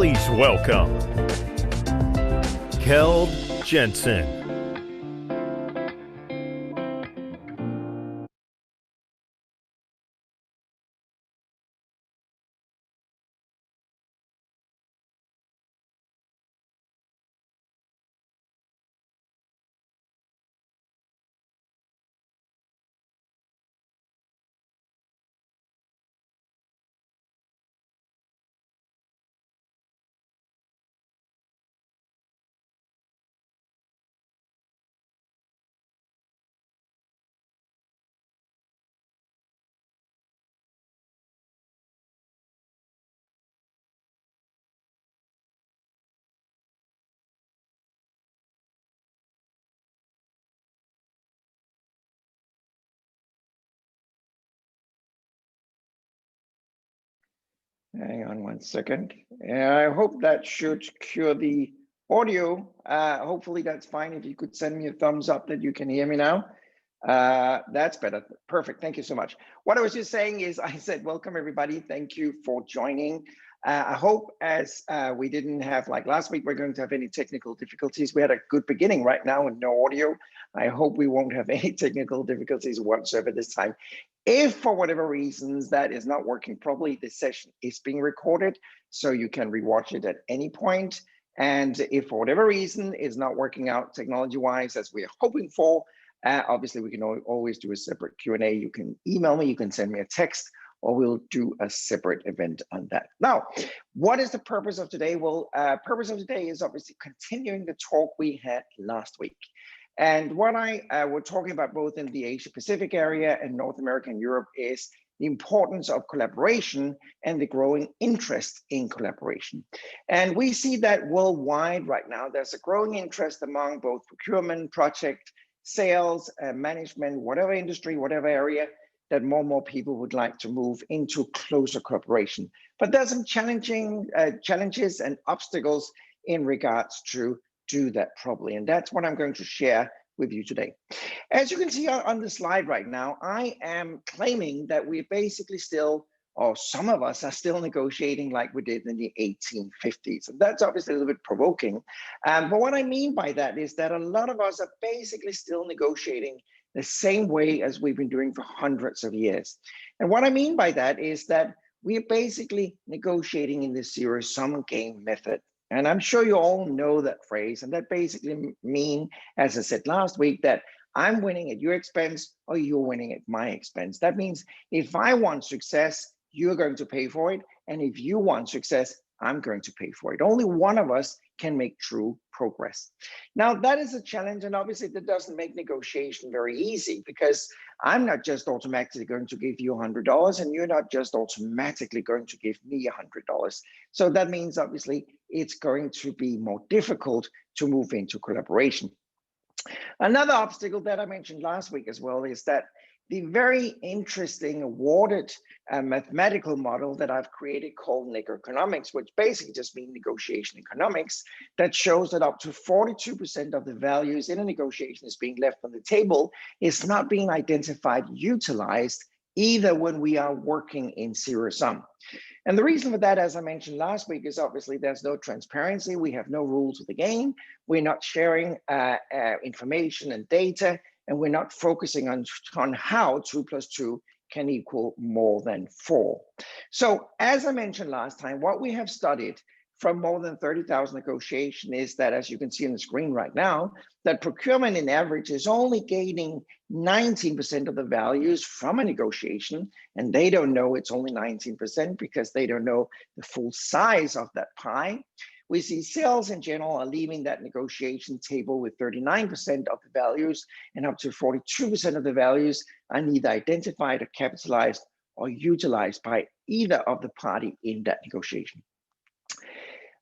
Please welcome Kjeld Jensen. Hang on one second. I hope that should cure the audio. Hopefully that's fine. If you could send me a thumbs up that you can hear me now. That's better. Perfect. Thank you so much. What I was just saying is I said, welcome everybody. Thank you for joining. I hope as we didn't have, like last week, we're going to have any technical difficulties. We had a good beginning right now and no audio. I hope we won't have any technical difficulties whatsoever this time. If for whatever reasons that is not working properly, this session is being recorded, so you can rewatch it at any point. And if for whatever reason it's not working out technology-wise as we're hoping for, obviously we can always do a separate Q&A. You can email me, you can send me a text, or we'll do a separate event on that. Now, what is the purpose of today? Well, purpose of today is obviously continuing the talk we had last week. And what we're talking about both in the Asia Pacific area and North America and Europe is the importance of collaboration and the growing interest in collaboration. And we see that worldwide right now. There's a growing interest among both procurement, project, sales, management, whatever industry, whatever area, that more and more people would like to move into closer cooperation. But there's some challenges and obstacles in regards to do that properly. And that's what I'm going to share with you today. As you can see on the slide right now, I am claiming that we're basically still, or some of us are still negotiating like we did in the 1850s. And that's obviously a little bit provoking. But what I mean by that is that a lot of us are basically still negotiating the same way as we've been doing for hundreds of years. And what I mean by that is that we're basically negotiating in the zero-sum game method. And I'm sure you all know that phrase, and that basically mean, as I said last week, that I'm winning at your expense or you're winning at my expense. That means if I want success, you're going to pay for it. And if you want success, I'm going to pay for it. Only one of us can make true progress. Now, that is a challenge, and obviously that doesn't make negotiation very easy, because I'm not just automatically going to give you $100, and you're not just automatically going to give me $100. So that means obviously it's going to be more difficult to move into collaboration. Another obstacle that I mentioned last week as well is that the very interesting awarded mathematical model that I've created called Macroeconomics, which basically just means negotiation economics, that shows that up to 42% of the values in a negotiation is being left on the table, is not being identified, utilized, either when we are working in zero sum. And the reason for that, as I mentioned last week, is obviously there's no transparency. We have no rules of the game. We're not sharing information and data, and we're not focusing on how 2 + 2 can equal more than 4. So as I mentioned last time, what we have studied from more than 30,000 negotiation is that, as you can see on the screen right now, that procurement in average is only gaining 19% of the values from a negotiation, and they don't know it's only 19% because they don't know the full size of that pie. We see sales in general are leaving that negotiation table with 39% of the values, and up to 42% of the values are neither identified or capitalized or utilized by either of the party in that negotiation.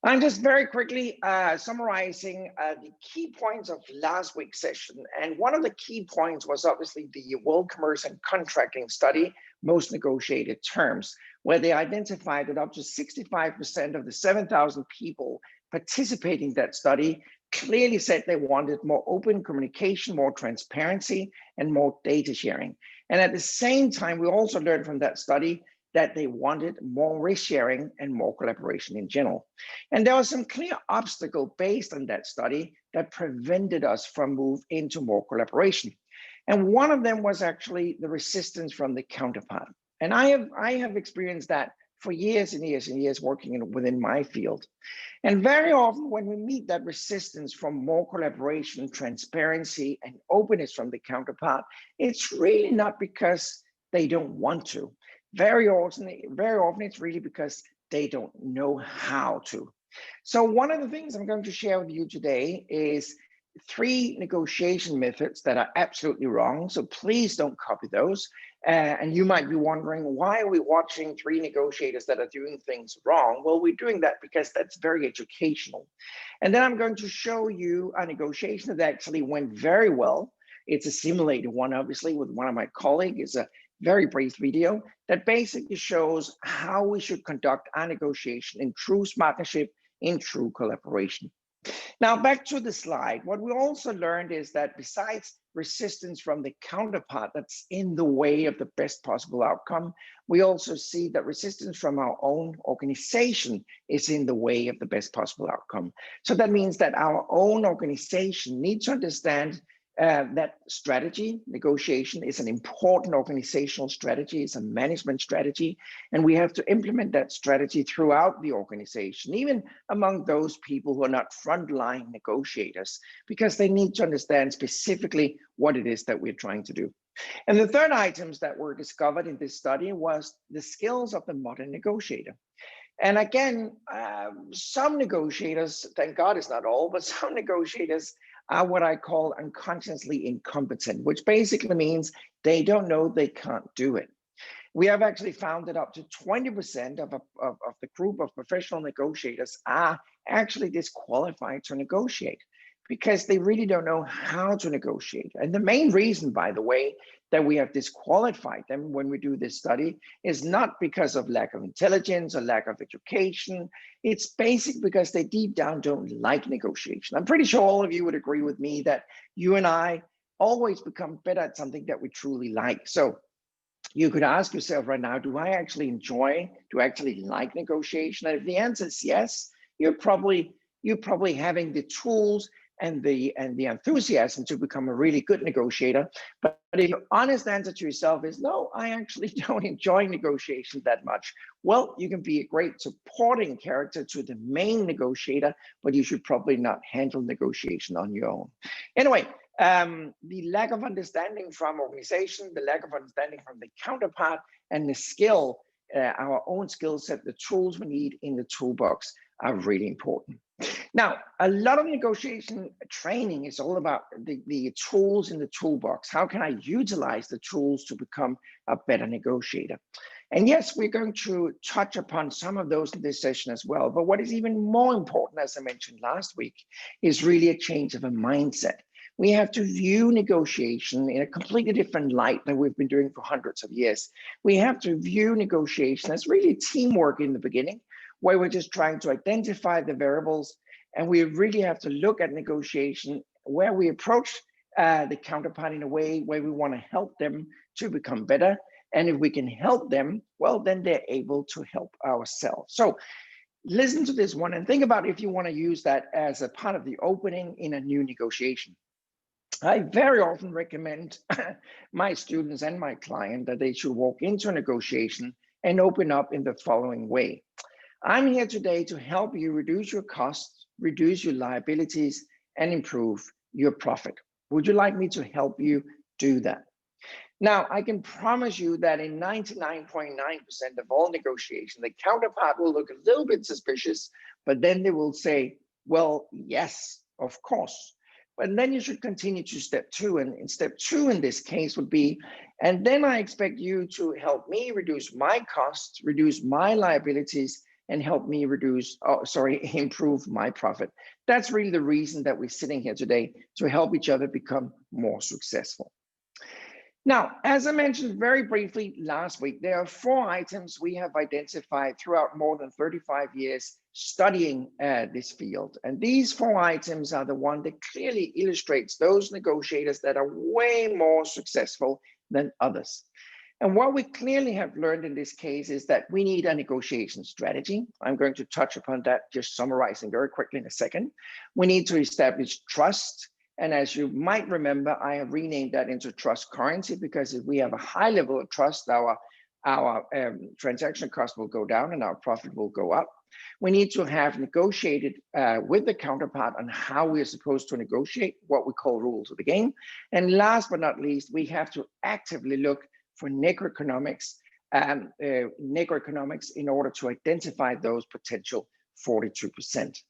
I'm just very quickly summarizing the key points of last week's session. And one of the key points was obviously the World Commerce and Contracting Study, Most Negotiated Terms, where they identified that up to 65% of the 7,000 people participating in that study clearly said they wanted more open communication, more transparency, and more data sharing. And at the same time, we also learned from that study that they wanted more risk sharing and more collaboration in general. And there was some clear obstacle based on that study that prevented us from moving into more collaboration. And one of them was actually the resistance from the counterpart. And I have experienced that for years and years and years working within my field. And very often when we meet that resistance from more collaboration, transparency, and openness from the counterpart, it's really not because they don't want to. Very often it's really because they don't know how to. So one of the things I'm going to share with you today is 3 negotiation methods that are absolutely wrong. So please don't copy those. And you might be wondering, why are we watching 3 negotiators that are doing things wrong? Well, we're doing that because that's very educational. And then I'm going to show you a negotiation that actually went very well. It's a simulated one, obviously, with one of my colleagues. It's a very brief video that basically shows how we should conduct our negotiation in true partnership, in true collaboration. Now, back to the slide. What we also learned is that besides resistance from the counterpart that's in the way of the best possible outcome, we also see that resistance from our own organization is in the way of the best possible outcome. So that means that our own organization needs to understand that strategy, negotiation, is an important organizational strategy, it's a management strategy, and we have to implement that strategy throughout the organization, even among those people who are not frontline negotiators, because they need to understand specifically what it is that we're trying to do. And the third items that were discovered in this study was the skills of the modern negotiator. And again, some negotiators, thank God it's not all, but some negotiators are what I call unconsciously incompetent, which basically means they don't know they can't do it. We have actually found that up to 20% of the group of professional negotiators are actually disqualified to negotiate because they really don't know how to negotiate. And the main reason, by the way, that we have disqualified them when we do this study is not because of lack of intelligence or lack of education. It's basically because they deep down don't like negotiation. I'm pretty sure all of you would agree with me that you and I always become better at something that we truly like. So you could ask yourself right now, do I actually like negotiation? And if the answer is yes, you're probably having the tools and the enthusiasm to become a really good negotiator. But if your honest answer to yourself is, no, I actually don't enjoy negotiation that much, well, you can be a great supporting character to the main negotiator, but you should probably not handle negotiation on your own. Anyway, the lack of understanding from organization, the lack of understanding from the counterpart, and the skill, our own skill set, the tools we need in the toolbox are really important. Now, a lot of negotiation training is all about the tools in the toolbox. How can I utilize the tools to become a better negotiator? And yes, we're going to touch upon some of those in this session as well. But what is even more important, as I mentioned last week, is really a change of a mindset. We have to view negotiation in a completely different light than we've been doing for hundreds of years. We have to view negotiation as really teamwork in the beginning, where we're just trying to identify the variables, and we really have to look at negotiation where we approach the counterpart in a way where we want to help them to become better. And if we can help them, well, then they're able to help ourselves. So listen to this one and think about if you want to use that as a part of the opening in a new negotiation. I very often recommend my students and my client that they should walk into a negotiation and open up in the following way. I'm here today to help you reduce your costs, reduce your liabilities, and improve your profit. Would you like me to help you do that? Now, I can promise you that in 99.9% of all negotiation, the counterpart will look a little bit suspicious, but then they will say, well, yes, of course. But then you should continue to step two. And in step two in this case would be, and then I expect you to help me reduce my costs, reduce my liabilities, and help me improve my profit. That's really the reason that we're sitting here today, to help each other become more successful. Now, as I mentioned very briefly last week, there are 4 items we have identified throughout more than 35 years studying this field. And these 4 items are the one that clearly illustrates those negotiators that are way more successful than others. And what we clearly have learned in this case is that we need a negotiation strategy. I'm going to touch upon that, just summarizing very quickly in a second. We need to establish trust. And as you might remember, I have renamed that into trust currency, because if we have a high level of trust, our transaction cost will go down and our profit will go up. We need to have negotiated with the counterpart on how we are supposed to negotiate, what we call rules of the game. And last but not least, we have to actively look for necroeconomics in order to identify those potential 42%.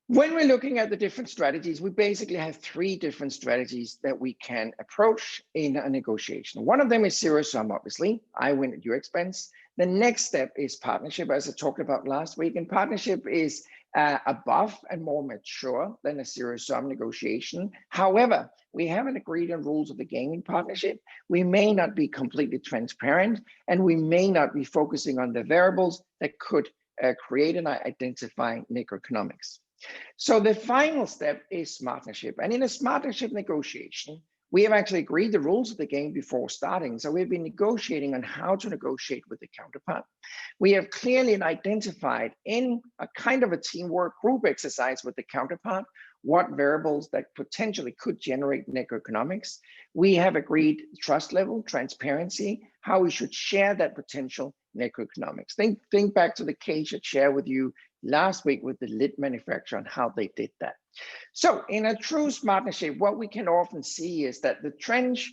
When we're looking at the different strategies, we basically have 3 different strategies that we can approach in a negotiation. One of them is zero sum, obviously. I win at your expense. The next step is partnership, as I talked about last week. And partnership is above and more mature than a zero sum negotiation. However, we haven't agreed on rules of the game in partnership. We may not be completely transparent, and we may not be focusing on the variables that could create and identify necroeconomics. So the final step is smartnership. And in a smartnership negotiation, we have actually agreed the rules of the game before starting. So we've been negotiating on how to negotiate with the counterpart. We have clearly identified in a kind of a teamwork group exercise with the counterpart what variables that potentially could generate necroeconomics. We have agreed trust level, transparency, how we should share that potential necroeconomics. Think back to the case I shared with you last week with the lid manufacturer and how they did that. So in a true smartnership, what we can often see is that the trench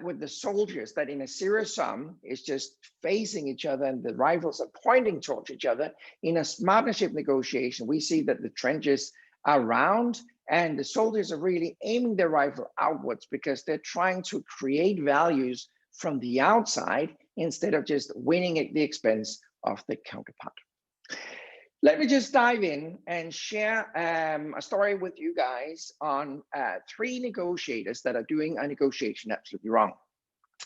with the soldiers that in a zero sum is just facing each other and the rifles are pointing towards each other. In a smartnership negotiation, we see that the trenches are round and the soldiers are really aiming their rifle outwards because they're trying to create values from the outside instead of just winning at the expense of the counterpart. Let me just dive in and share a story with you guys on 3 negotiators that are doing a negotiation absolutely wrong.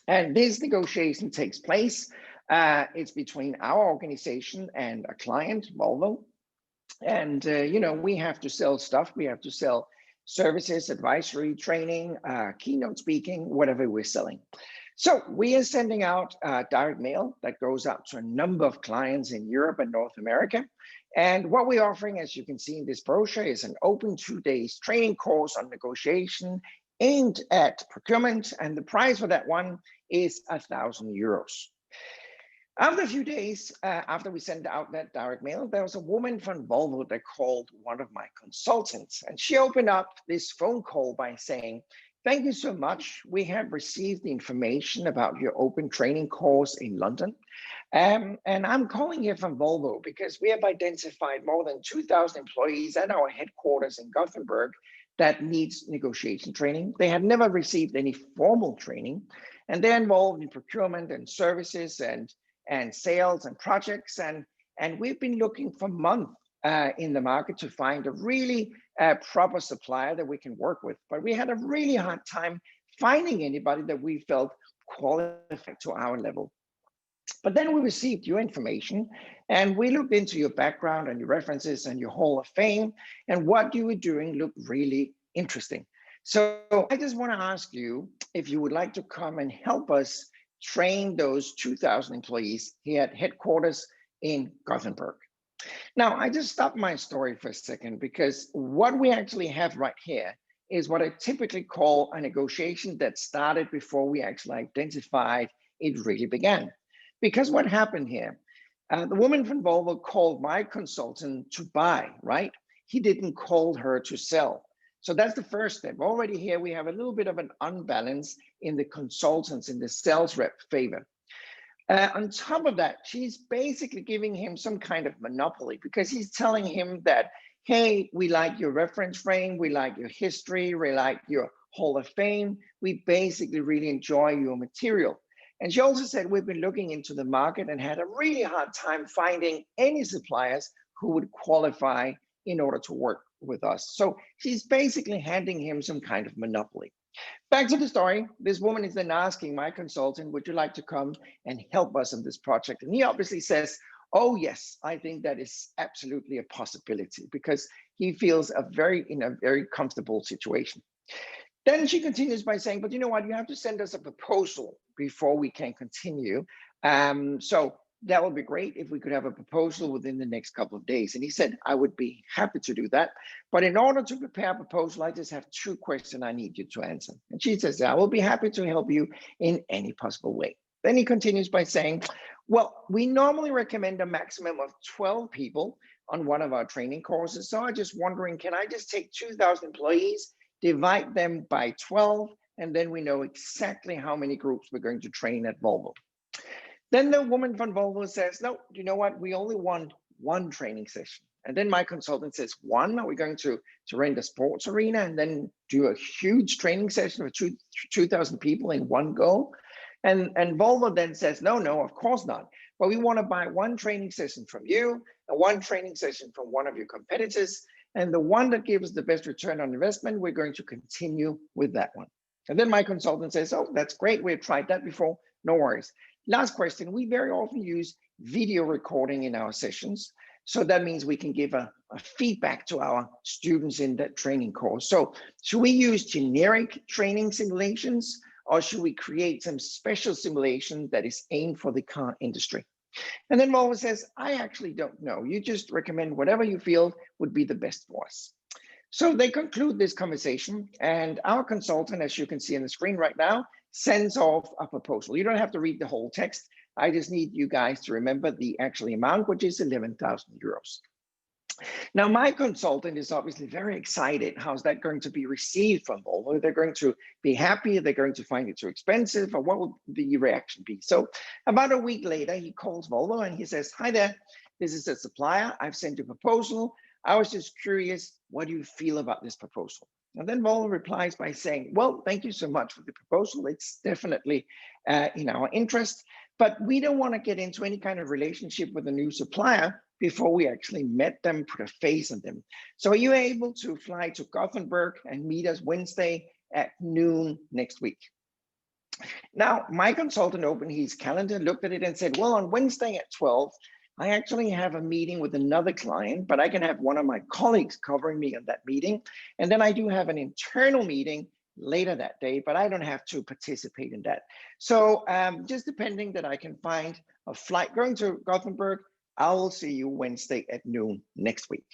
And this negotiation takes place. It's between our organization and a client, Volvo. And, we have to sell stuff. We have to sell services, advisory, training, keynote speaking, whatever we're selling. So we are sending out direct mail that goes out to a number of clients in Europe and North America. And what we're offering, as you can see in this brochure, is an open 2 days training course on negotiation aimed at procurement. And the price for that one is €1,000. After a few days, after we sent out that direct mail, there was a woman from Volvo that called one of my consultants. And she opened up this phone call by saying, "Thank you so much. We have received the information about your open training course in London. And I'm calling here from Volvo because we have identified more than 2,000 employees at our headquarters in Gothenburg that needs negotiation training. They have never received any formal training, and they're involved in procurement and services and sales and projects. And we've been looking for months in the market to find a really proper supplier that we can work with. But we had a really hard time finding anybody that we felt qualified to our level. But then we received your information and we looked into your background and your references and your Hall of Fame, and what you were doing looked really interesting. So I just want to ask you if you would like to come and help us train those 2,000 employees here at headquarters in Gothenburg." Now, I just stopped my story for a second because what we actually have right here is what I typically call a negotiation that started before we actually identified it really began. Because what happened here, the woman from Volvo called my consultant to buy, right? He didn't call her to sell. So that's the first step. Already here, we have a little bit of an unbalance in the consultants, in the sales rep favor. On top of that, she's basically giving him some kind of monopoly because he's telling him that, hey, we like your reference frame, we like your history, we like your Hall of Fame, we basically really enjoy your material. And she also said, we've been looking into the market and had a really hard time finding any suppliers who would qualify in order to work with us. So she's basically handing him some kind of monopoly. Back to the story, this woman is then asking my consultant, would you like to come and help us on this project? And he obviously says, oh yes, I think that is absolutely a possibility, because he feels in a very comfortable situation. Then she continues by saying, but you know what, you have to send us a proposal before we can continue. So that would be great if we could have a proposal within the next couple of days. And he said, I would be happy to do that. But in order to prepare a proposal, I just have 2 questions I need you to answer. And she says, I will be happy to help you in any possible way. Then he continues by saying, well, we normally recommend a maximum of 12 people on one of our training courses. So I'm just wondering, can I just take 2,000 employees, divide them by 12, and then we know exactly how many groups we're going to train at Volvo. Then the woman from Volvo says, no, you know what? We only want 1 training session. And then my consultant says, 1? Are we going to rent a sports arena and then do a huge training session of 2,000 people in one go? And Volvo then says, no, of course not. But we want to buy 1 training session from you, and 1 training session from one of your competitors. And the one that gives the best return on investment, we're going to continue with that one. And then my consultant says, oh, that's great. We've tried that before. No worries. Last question, we very often use video recording in our sessions. So that means we can give a feedback to our students in that training course. So should we use generic training simulations, or should we create some special simulation that is aimed for the car industry? And then Volvo says, I actually don't know. You just recommend whatever you feel would be the best for us. So they conclude this conversation, and our consultant, as you can see on the screen right now, sends off a proposal. You don't have to read the whole text. I just need you guys to remember the actual amount, which is 11,000 euros. Now, my consultant is obviously very excited. How's that going to be received from Volvo? They're going to be happy? They're going to find it too expensive? Or what will the reaction be? So about a week later, he calls Volvo and he says, hi there, this is a supplier. I've sent you a proposal. I was just curious, what do you feel about this proposal? And then Volvo replies by saying, well, thank you so much for the proposal. It's definitely in our interest, but we don't want to get into any kind of relationship with a new supplier before we actually met them, put a face on them. So are you able to fly to Gothenburg and meet us Wednesday at noon next week? Now, my consultant opened his calendar, looked at it and said, well, on Wednesday at 12, I actually have a meeting with another client, but I can have one of my colleagues covering me on that meeting. And then I do have an internal meeting later that day, but I don't have to participate in that. So just depending that I can find a flight going to Gothenburg, I will see you Wednesday at noon next week.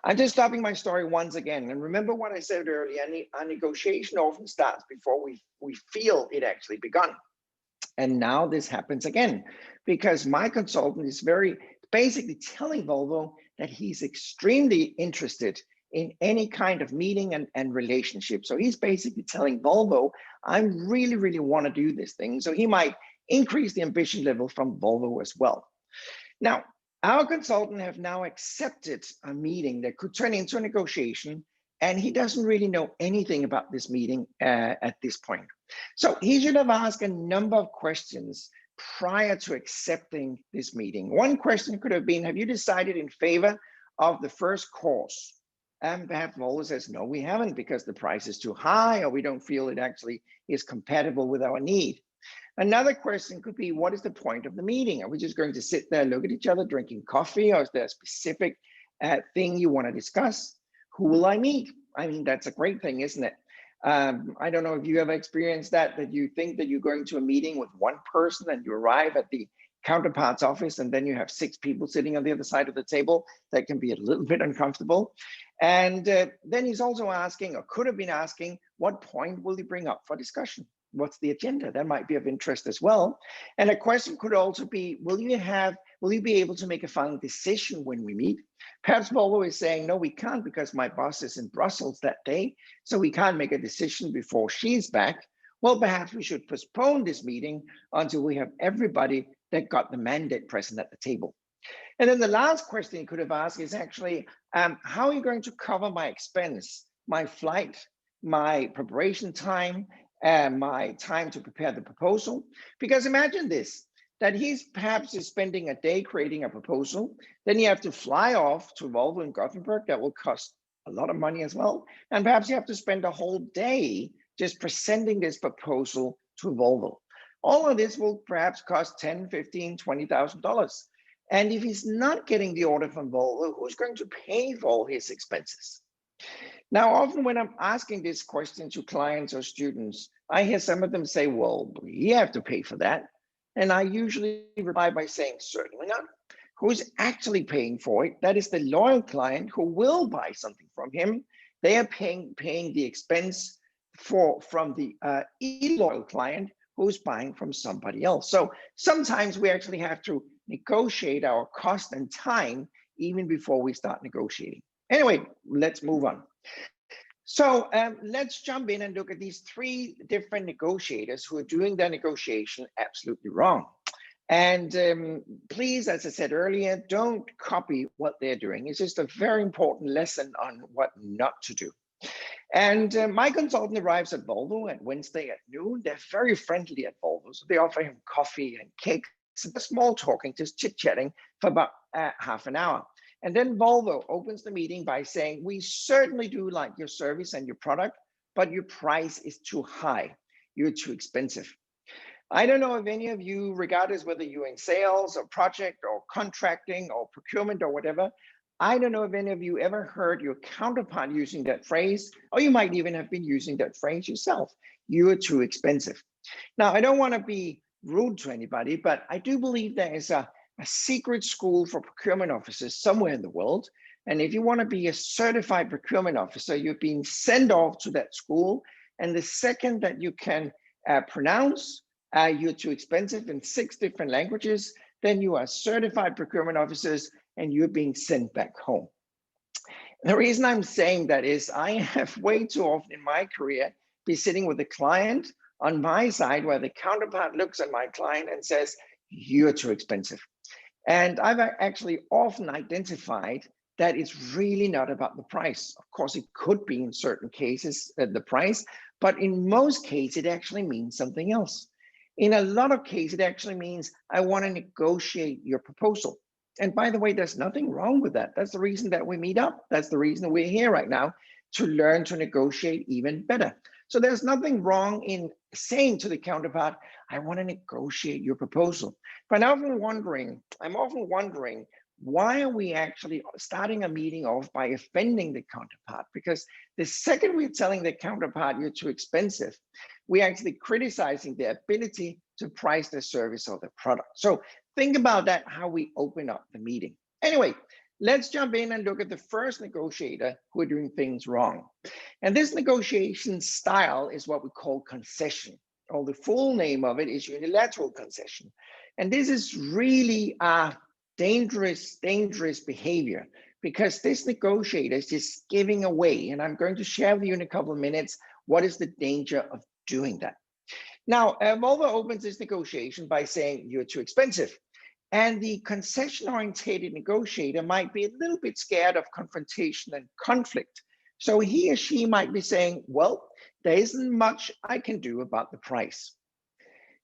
I'm just stopping my story once again. And remember what I said earlier, a negotiation often starts before we feel it actually begun. And now this happens again, because my consultant is basically telling Volvo that he's extremely interested in any kind of meeting and relationship. So he's basically telling Volvo, I really want to do this thing. So he might increase the ambition level from Volvo as well. Now, our consultant have now accepted a meeting that could turn into a negotiation, and he doesn't really know anything about this meeting at this point. So he should have asked a number of questions prior to accepting this meeting. One question could have been, have you decided in favor of the first course? And perhaps Volvo says, no, we haven't, because the price is too high, or we don't feel it actually is compatible with our need. Another question could be, what is the point of the meeting? Are we just going to sit there, look at each other, drinking coffee, or is there a specific thing you want to discuss? Who will I meet? I mean, that's a great thing, isn't it? I don't know if you ever experienced that you think that you're going to a meeting with one person and you arrive at the counterpart's office, and then you have 6 people sitting on the other side of the table. That can be a little bit uncomfortable. And then he's also asking, or could have been asking, what point will you bring up for discussion? What's the agenda? That might be of interest as well. And a question could also be, will you be able to make a final decision when we meet? Perhaps Volvo is saying, no, we can't because my boss is in Brussels that day, so we can't make a decision before she's back. Well, perhaps we should postpone this meeting until we have everybody that got the mandate present at the table. And then the last question you could have asked is actually, how are you going to cover my expense, my flight, my preparation time, and my time to prepare the proposal? Because imagine this, that he's perhaps is spending a day creating a proposal, then you have to fly off to Volvo in Gothenburg. That will cost a lot of money as well. And perhaps you have to spend a whole day just presenting this proposal to Volvo. All of this will perhaps cost $10,000, $15,000, $20,000. And if he's not getting the order from Volvo, who's going to pay for all his expenses? Now, often when I'm asking this question to clients or students, I hear some of them say, well, we have to pay for that. And I usually reply by saying, certainly not. Who's actually paying for it? That is the loyal client who will buy something from him. They are paying the expense from the illoyal client who's buying from somebody else. So sometimes we actually have to negotiate our cost and time even before we start negotiating. Anyway, let's move on. So let's jump in and look at these 3 different negotiators who are doing their negotiation absolutely wrong. And please, as I said earlier, don't copy what they're doing. It's just a very important lesson on what not to do. And my consultant arrives at Volvo at Wednesday at noon. They're very friendly at Volvo. So they offer him coffee and cakes, small talking, just chit-chatting for about half an hour. And then Volvo opens the meeting by saying, we certainly do like your service and your product, but your price is too high. You're too expensive. I don't know if any of you, regardless whether you're in sales or project or contracting or procurement or whatever, I don't know if any of you ever heard your counterpart using that phrase, or you might even have been using that phrase yourself. You're too expensive. Now, I don't want to be rude to anybody, but I do believe there is a secret school for procurement officers somewhere in the world. And if you want to be a certified procurement officer, you're being sent off to that school. And the second that you can pronounce you're too expensive in 6 different languages, then you are certified procurement officers and you're being sent back home. The reason I'm saying that is I have way too often in my career be sitting with a client on my side where the counterpart looks at my client and says, you're too expensive. And I've actually often identified that it's really not about the price. Of course, it could be in certain cases the price, but in most cases, it actually means something else. In a lot of cases, it actually means I want to negotiate your proposal. And by the way, there's nothing wrong with that. That's the reason that we meet up. That's the reason we're here right now, to learn to negotiate even better. So there's nothing wrong in saying to the counterpart, I want to negotiate your proposal. But I'm often wondering, why are we actually starting a meeting off by offending the counterpart? Because the second we're telling the counterpart you're too expensive, we're actually criticizing their ability to price their service or their product. So think about that, how we open up the meeting. Anyway, let's jump in and look at the first negotiator who are doing things wrong. And this negotiation style is what we call concession, or the full name of it is unilateral concession. And this is really a dangerous behavior, because this negotiator is just giving away. And I'm going to share with you in a couple of minutes what is the danger of doing that. Now, Volvo opens this negotiation by saying you're too expensive. And the concession-oriented negotiator might be a little bit scared of confrontation and conflict. So he or she might be saying, well, there isn't much I can do about the price.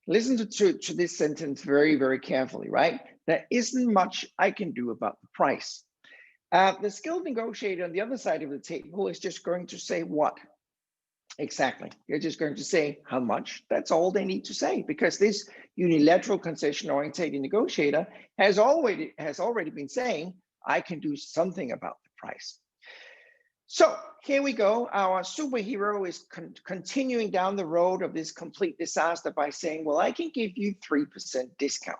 Listen to this sentence very, very carefully, right? There isn't much I can do about the price. The skilled negotiator on the other side of the table is just going to say what? Exactly. You're just going to say how much. That's all they need to say, because this unilateral concession-oriented negotiator has already been saying, I can do something about the price. So here we go. Our superhero is continuing down the road of this complete disaster by saying, well, I can give you 3% discount.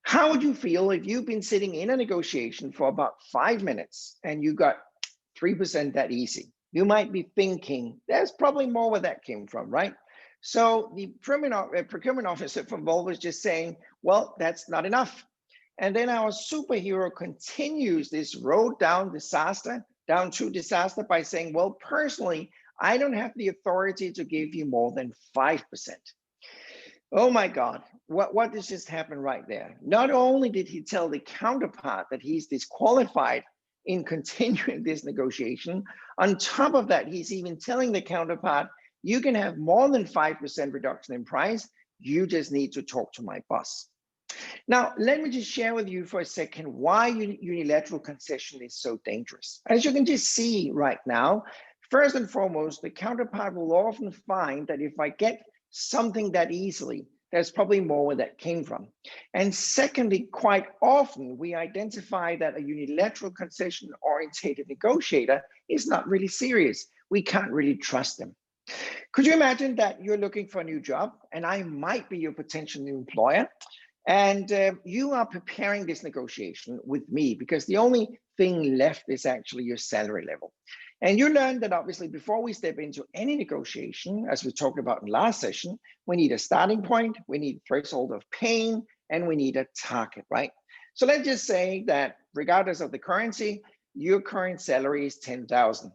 How would you feel if you've been sitting in a negotiation for about 5 minutes and you got 3% that easy? You might be thinking, there's probably more where that came from, right? So the procurement officer from Volvo is just saying, well, that's not enough. And then our superhero continues this road down to disaster by saying, well, personally, I don't have the authority to give you more than 5%. Oh my God, what does just happen right there? Not only did he tell the counterpart that he's disqualified in continuing this negotiation, on top of that, he's even telling the counterpart, you can have more than 5% reduction in price, you just need to talk to my boss. Now, let me just share with you for a second why unilateral concession is so dangerous. As you can just see right now, first and foremost, the counterpart will often find that if I get something that easily, there's probably more where that came from. And secondly, quite often we identify that a unilateral concession-oriented negotiator is not really serious. We can't really trust them. Could you imagine that you're looking for a new job and I might be your potential new employer? And you are preparing this negotiation with me because the only thing left is actually your salary level. And you learned that obviously before we step into any negotiation, as we talked about in last session, we need a starting point, we need a threshold of pain, and we need a target, right? So let's just say that regardless of the currency, your current salary is 10,000.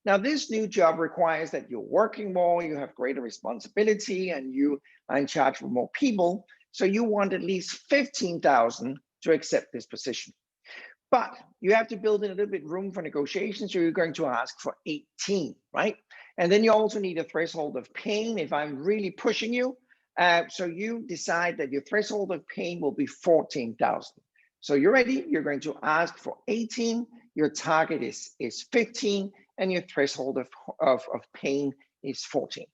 Now, this new job requires that you're working more, you have greater responsibility, and you are in charge of more people. So you want at least 15,000 to accept this position. But you have to build in a little bit room for negotiation, so you're going to ask for 18, right? And then you also need a threshold of pain if I'm really pushing you. So you decide that your threshold of pain will be 14,000. So you're ready, you're going to ask for 18, your target is 15, and your threshold of pain is 14.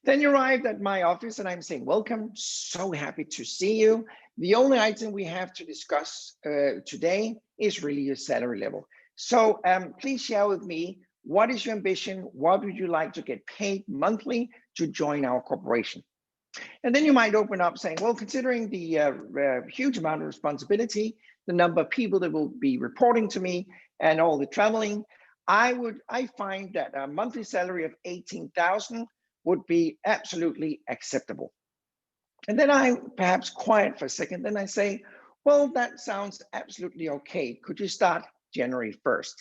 Then you arrived at my office and I'm saying, welcome, so happy to see you. The only item we have to discuss today is really your salary level. So please share with me, what is your ambition? What would you like to get paid monthly to join our corporation? And then you might open up saying, well, considering the huge amount of responsibility, the number of people that will be reporting to me and all the traveling, I find that a monthly salary of 18,000 would be absolutely acceptable. And then I perhaps quiet for a second, then I say, well, that sounds absolutely okay. Could you start January 1st?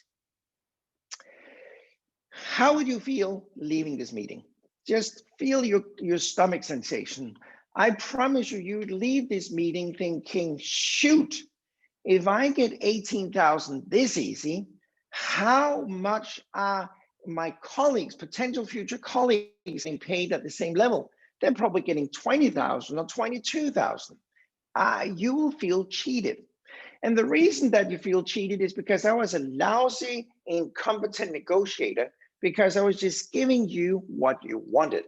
How would you feel leaving this meeting? Just feel your stomach sensation. I promise you, you'd leave this meeting thinking, shoot, if I get 18,000 this easy, how much are my colleagues, potential future colleagues, being paid at the same level? They're probably getting 20,000 or 22,000. You will feel cheated. And the reason that you feel cheated is because I was a lousy, incompetent negotiator because I was just giving you what you wanted.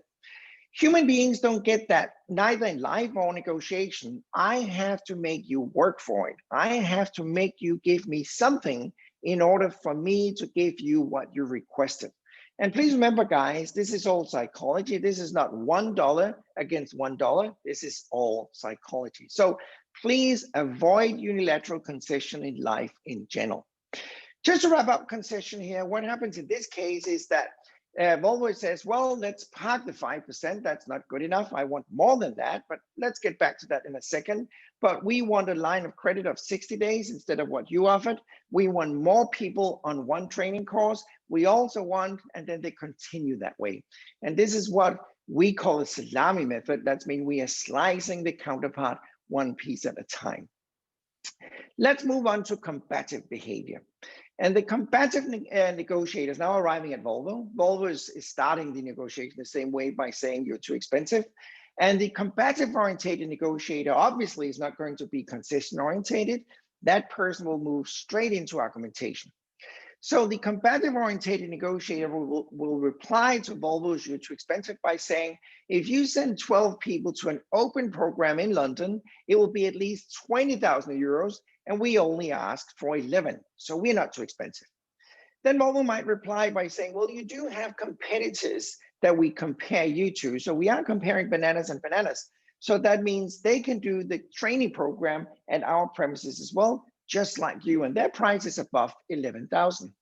Human beings don't get that, neither in life or negotiation. I have to make you work for it. I have to make you give me something in order for me to give you what you requested. And please remember, guys, this is all psychology. This is not $1 against $1. This is all psychology. So please avoid unilateral concession in life in general. Just to wrap up concession here, what happens in this case is that Volvo says, well, let's park the 5%. That's not good enough. I want more than that, but let's get back to that in a second. But we want a line of credit of 60 days instead of what you offered. We want more people on one training course. We also want, and then they continue that way. And this is what we call a salami method. That means we are slicing the counterpart one piece at a time. Let's move on to combative behavior. And the combative negotiators now arriving at Volvo. Volvo is starting the negotiation the same way by saying you're too expensive. And the combative orientated negotiator obviously is not going to be concession orientated. That person will move straight into argumentation. So the combative orientated negotiator will reply to Volvo's you're too expensive by saying, if you send 12 people to an open program in London, it will be at least 20,000 euros, and we only asked for 11, so we're not too expensive. Then Volvo might reply by saying, well, you do have competitors that we compare you to, so we are comparing bananas and bananas. So that means they can do the training program at our premises as well, just like you, and their price is above 11,000.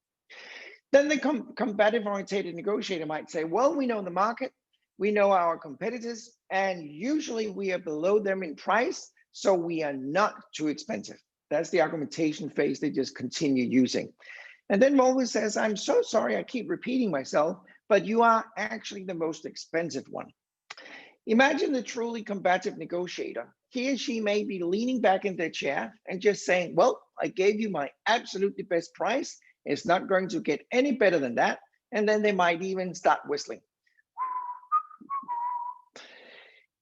Then the combative oriented negotiator might say, well, we know the market, we know our competitors, and usually we are below them in price, so we are not too expensive. That's the argumentation phase they just continue using. And then Volvo says, I'm so sorry, I keep repeating myself, but you are actually the most expensive one. Imagine the truly combative negotiator. He or she may be leaning back in their chair and just saying, well, I gave you my absolutely best price. It's not going to get any better than that. And then they might even start whistling.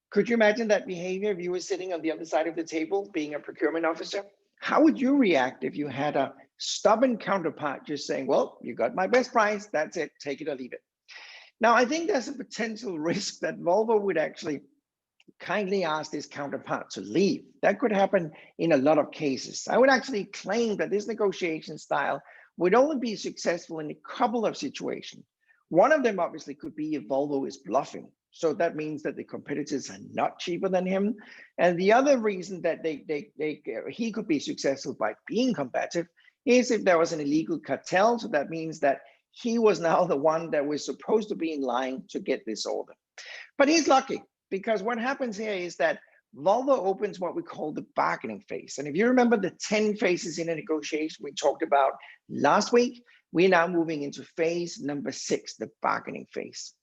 Could you imagine that behavior if you were sitting on the other side of the table being a procurement officer? How would you react if you had a stubborn counterpart just saying, well, you got my best price, that's it, take it or leave it. Now, I think there's a potential risk that Volvo would actually kindly ask this counterpart to leave. That could happen in a lot of cases. I would actually claim that this negotiation style would only be successful in a couple of situations. One of them obviously could be if Volvo is bluffing. So that means that the competitors are not cheaper than him. And the other reason that he could be successful by being combative is if there was an illegal cartel. So that means that he was now the one that was supposed to be in line to get this order. But he's lucky, because what happens here is that Volvo opens what we call the bargaining phase. And if you remember the 10 phases in a negotiation we talked about last week, we're now moving into phase number 6, the bargaining phase.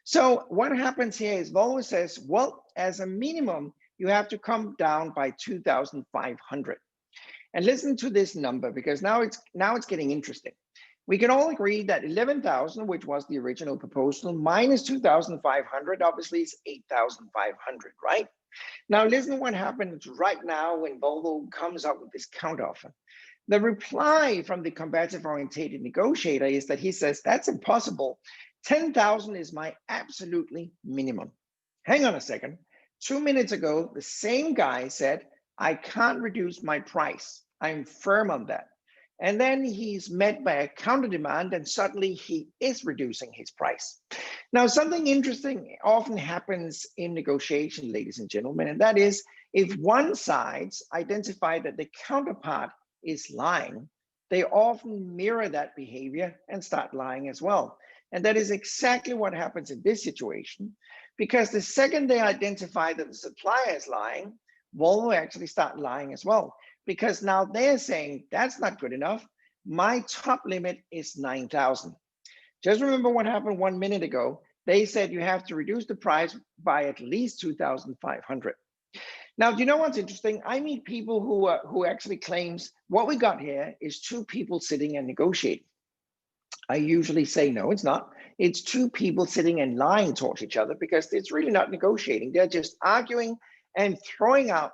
So what happens here is Volvo says, well, as a minimum, you have to come down by 2,500. And listen to this number, because now it's getting interesting. We can all agree that 11,000, which was the original proposal, minus 2,500, obviously is 8,500, right? Now, listen to what happens right now when Volvo comes up with this counteroffer. The reply from the combative oriented negotiator is that he says, that's impossible. 10,000 is my absolutely minimum. Hang on a second. 2 minutes ago, the same guy said, I can't reduce my price. I'm firm on that. And then he's met by a counter demand, and suddenly he is reducing his price. Now, something interesting often happens in negotiation, ladies and gentlemen, and that is if one side identify that the counterpart is lying, they often mirror that behavior and start lying as well. And that is exactly what happens in this situation, because the second they identify that the supplier is lying, Volvo actually start lying as well. Because now they're saying, that's not good enough. My top limit is 9,000. Just remember what happened 1 minute ago. They said you have to reduce the price by at least 2,500. Now, do you know what's interesting? I meet people who actually claims what we got here is 2 people sitting and negotiating. I usually say, no, it's not. It's 2 people sitting and lying towards each other, because it's really not negotiating. They're just arguing and throwing out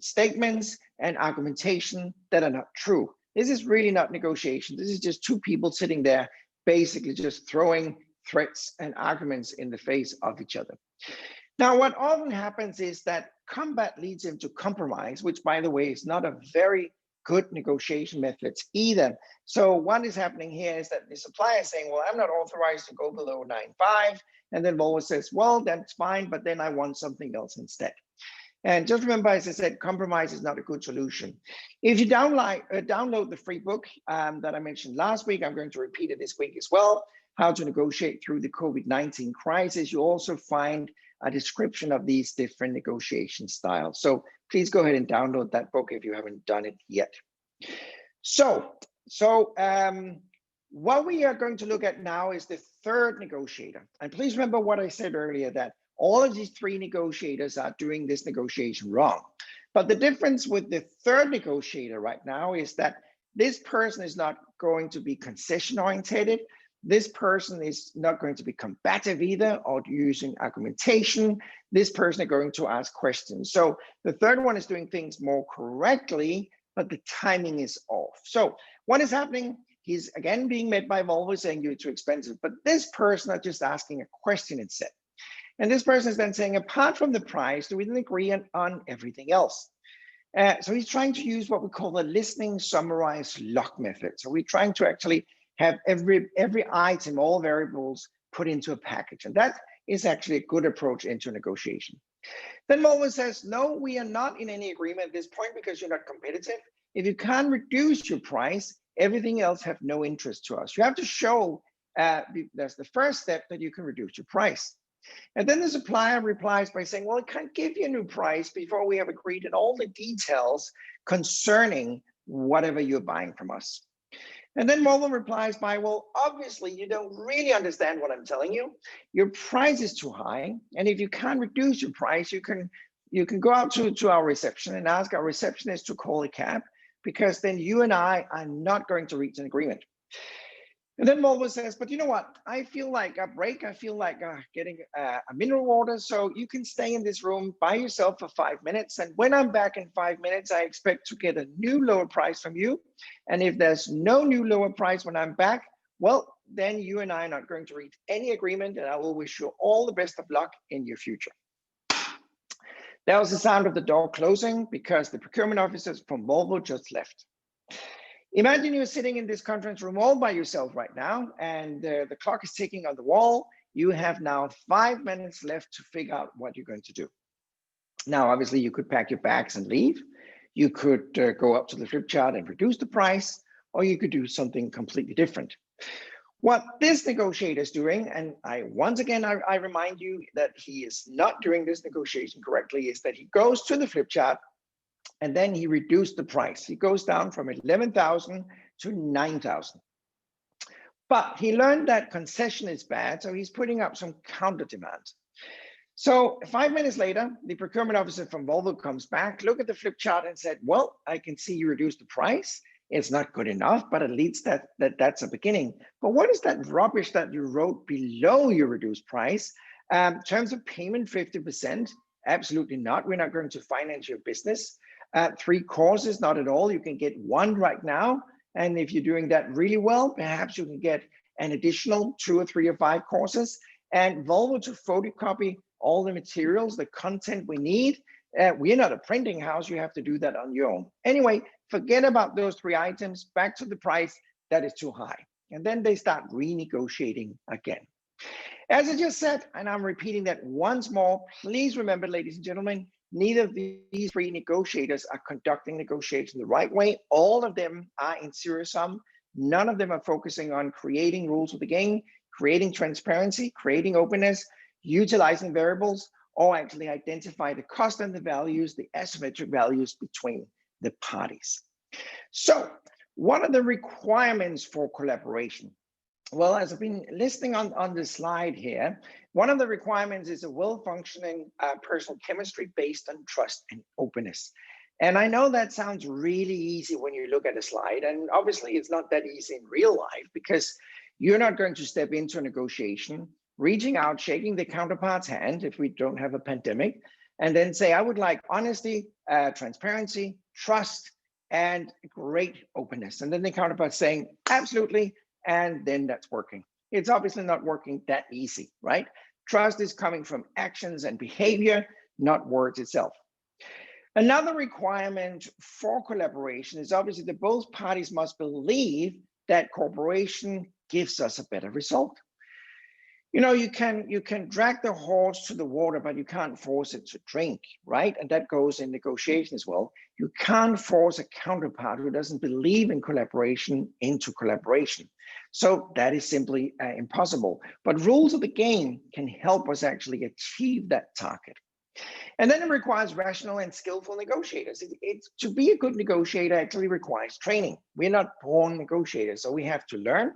statements and argumentation that are not true. This is really not negotiation. This is just 2 people sitting there, basically just throwing threats and arguments in the face of each other. Now, what often happens is that combat leads into compromise, which, by the way, is not a very good negotiation method either. So what is happening here is that the supplier is saying, well, I'm not authorized to go below 9.5. And then Volvo says, well, that's fine, but then I want something else instead. And just remember, as I said, compromise is not a good solution. If you download the free book that I mentioned last week, I'm going to repeat it this week as well, How to Negotiate Through the COVID-19 Crisis, you also find a description of these different negotiation styles. So please go ahead and download that book if you haven't done it yet. So what we are going to look at now is the third negotiator. And please remember what I said earlier, that all of these 3 negotiators are doing this negotiation wrong. But the difference with the third negotiator right now is that this person is not going to be concession oriented. This person is not going to be combative either, or using argumentation. This person is going to ask questions. So the third one is doing things more correctly, but the timing is off. So what is happening? He's again being met by Volvo saying you're too expensive, but this person is just asking a question instead. And this person is then saying, apart from the price, do we then agree on everything else? So he's trying to use what we call the listening, summarize, lock method. So we're trying to actually have every item, all variables put into a package. And that is actually a good approach into negotiation. Then Volvo says, no, we are not in any agreement at this point because you're not competitive. If you can't reduce your price, everything else have no interest to us. You have to show, that's the first step, that you can reduce your price. And then the supplier replies by saying, well, I can't give you a new price before we have agreed on all the details concerning whatever you're buying from us. And then Volvo replies by, well, obviously you don't really understand what I'm telling you. Your price is too high. And if you can't reduce your price, you can go out to our reception and ask our receptionist to call a cab, because then you and I are not going to reach an agreement. And then Volvo says, but you know what? I feel like a break. I feel like getting a mineral water. So you can stay in this room by yourself for 5 minutes. And when I'm back in 5 minutes, I expect to get a new lower price from you. And if there's no new lower price when I'm back, well, then you and I are not going to reach any agreement. And I will wish you all the best of luck in your future. That was the sound of the door closing because the procurement officers from Volvo just left. Imagine you're sitting in this conference room all by yourself right now, and the clock is ticking on the wall. You have now 5 minutes left to figure out what you're going to do. Now, obviously, you could pack your bags and leave. You could go up to the flip chart and reduce the price, or you could do something completely different. What this negotiator is doing, and once again, I remind you that he is not doing this negotiation correctly, is that he goes to the flip chart, and then he reduced the price. He goes down from 11,000 to 9,000. But he learned that concession is bad, so he's putting up some counter demand. So 5 minutes later, the procurement officer from Volvo comes back, look at the flip chart and said, well, I can see you reduced the price. It's not good enough, but at least that's a beginning. But what is that rubbish that you wrote below your reduced price? Terms of payment, 50%. Absolutely not. We're not going to finance your business. 3 courses, not at all. You can get 1 right now. And if you're doing that really well, perhaps you can get an additional 2 or 3 or 5 courses. And Volvo to photocopy all the materials, the content we need. We're not a printing house. You have to do that on your own. Anyway, forget about those 3 items. Back to the price that is too high. And then they start renegotiating again. As I just said, and I'm repeating that once more, please remember, ladies and gentlemen, neither of these 3 negotiators are conducting negotiations the right way. All of them are in zero sum. None of them are focusing on creating rules of the game, creating transparency, creating openness, utilizing variables, or actually identify the cost and the values, the asymmetric values between the parties. So what are the requirements for collaboration? Well, as I've been listing on the slide here, one of the requirements is a well-functioning personal chemistry based on trust and openness. And I know that sounds really easy when you look at a slide, and obviously it's not that easy in real life because you're not going to step into a negotiation, reaching out, shaking the counterpart's hand if we don't have a pandemic, and then say, I would like honesty, transparency, trust, and great openness. And then the counterpart's saying, absolutely, and then that's working. It's obviously not working that easy, right? Trust is coming from actions and behavior, not words itself. Another requirement for collaboration is obviously that both parties must believe that cooperation gives us a better result. You know, you can drag the horse to the water, but you can't force it to drink, right? And that goes in negotiation as well. You can't force a counterpart who doesn't believe in collaboration into collaboration. So that is simply impossible. But rules of the game can help us actually achieve that target. And then it requires rational and skillful negotiators. To be a good negotiator actually requires training. We're not born negotiators, so we have to learn.